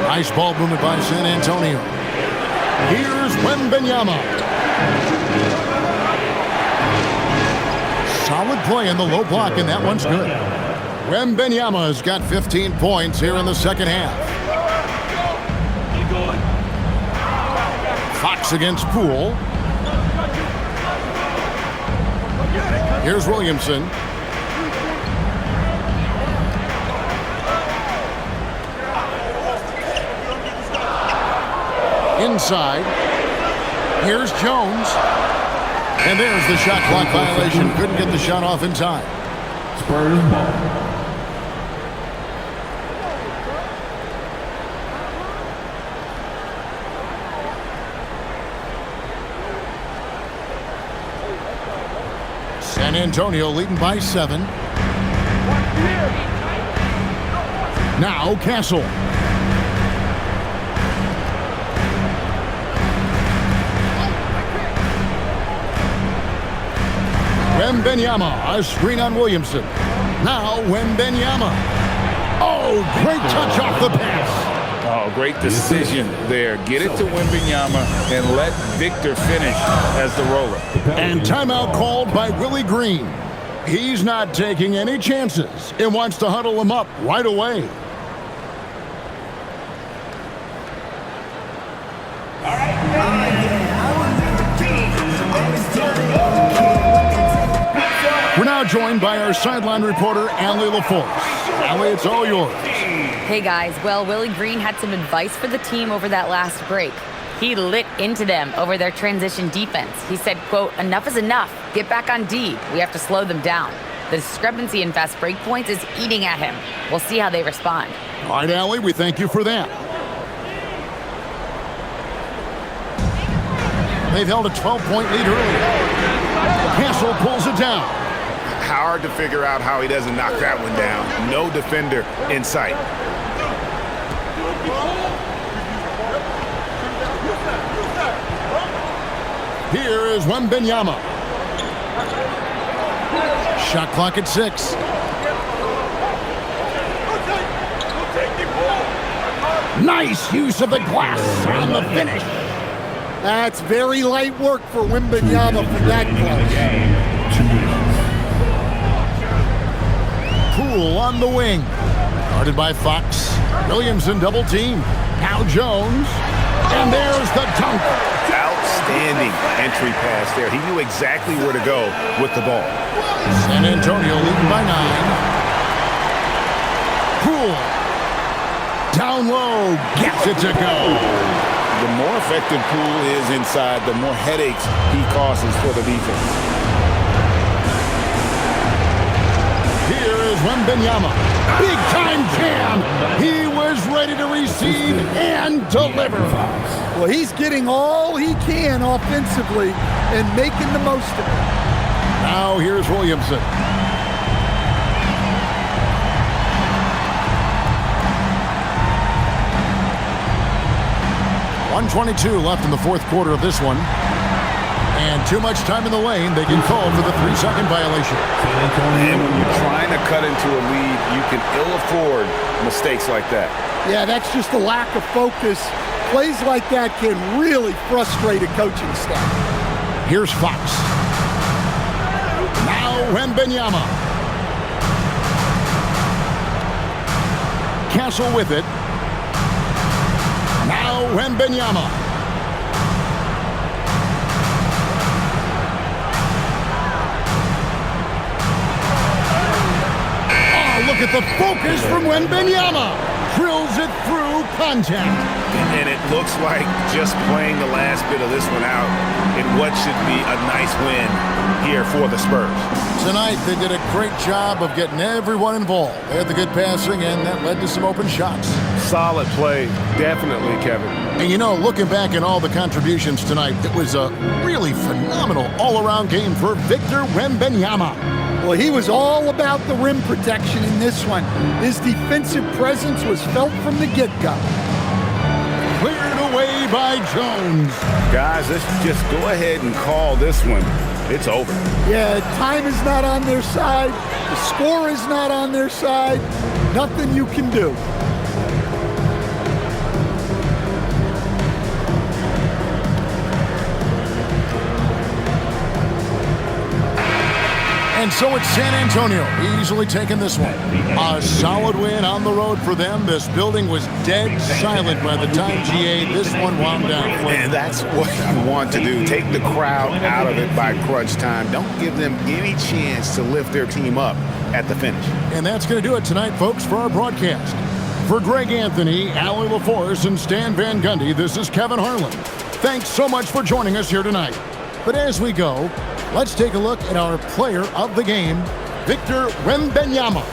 Nice ball movement by San Antonio. Here's Wembanyama. Solid play in the low block, and that one's good. Wembanyama has got 15 points here in the second half. Fox against Poole. Here's Williamson. Inside. Here's Jones. And there's the shot clock violation. Couldn't get the shot off in time. Spurs ball. San Antonio leading by 7. Now Castle. Wembanyama, a screen on Williamson. Now Wembanyama. Oh, great touch off the pass. Oh, great decision there. Get it to Wembanyama and let Victor finish as the roller. And timeout called by Willie Green. He's not taking any chances and wants to huddle him up right away. We're now joined by our sideline reporter, Allie LaForce. Allie, it's all yours. Hey guys, well, Willie Green had some advice for the team over that last break. He lit into them over their transition defense. He said, quote, "Enough is enough. Get back on D. We have to slow them down. The discrepancy in fast break points is eating at him. We'll see how they respond." All right, Allie, we thank you for that. They've held a 12-point lead earlier. Castle pulls it down. Hard to figure out how he doesn't knock that one down. No defender in sight. Here is Wembanyama. Shot clock at 6. Nice use of the glass on the finish. That's very light work for Wembanyama for that clutch. Poole on the wing. Guarded by Fox. Williamson double team. Now Jones. And there's the dunk. Outstanding outstanding entry pass there. He knew exactly where to go with the ball. San Antonio leading by 9. Poole. Down low. Gets it to go. The more effective Poole is inside, the more headaches he causes for the defense. Here is Wembanyama. Big time jam. He was ready to receive and deliver. Well, he's getting all he can offensively and making the most of it. Now here's Williamson. .122 left in the fourth quarter of this one. And too much time in the lane. They get called for the 3-second violation. And when you're trying to cut into a lead, you can ill afford mistakes like that. Yeah, that's just a lack of focus. Plays like that can really frustrate a coaching staff. Here's Fox. Now Wembanyama. Castle with it. Now Wembanyama. Look at the focus from Wembanyama. Drills it through contact. And it looks like just playing the last bit of this one out in what should be a nice win here for the Spurs. Tonight, they did a great job of getting everyone involved. They had the good passing, and that led to some open shots. Solid play, definitely, Kevin. And you know, looking back at all the contributions tonight, it was a really phenomenal all-around game for Victor Wembanyama. Well, he was all about the rim protection in this one. His defensive presence was felt from the get-go. Cleared away by Jones. Guys, let's just go ahead and call this one. It's over. Yeah, time is not on their side. The score is not on their side. Nothing you can do. And so it's San Antonio easily taking this one. A solid win on the road for them. This building was dead silent by the time GA this one wound down. And that's what you want to do. Take the crowd out of it by crunch time. Don't give them any chance to lift their team up at the finish. And that's going to do it tonight, folks, for our broadcast. For Greg Anthony, Allie LaForce, and Stan Van Gundy, this is Kevin Harlan. Thanks so much for joining us here tonight. But as we go, let's take a look at our player of the game, Victor Wembanyama.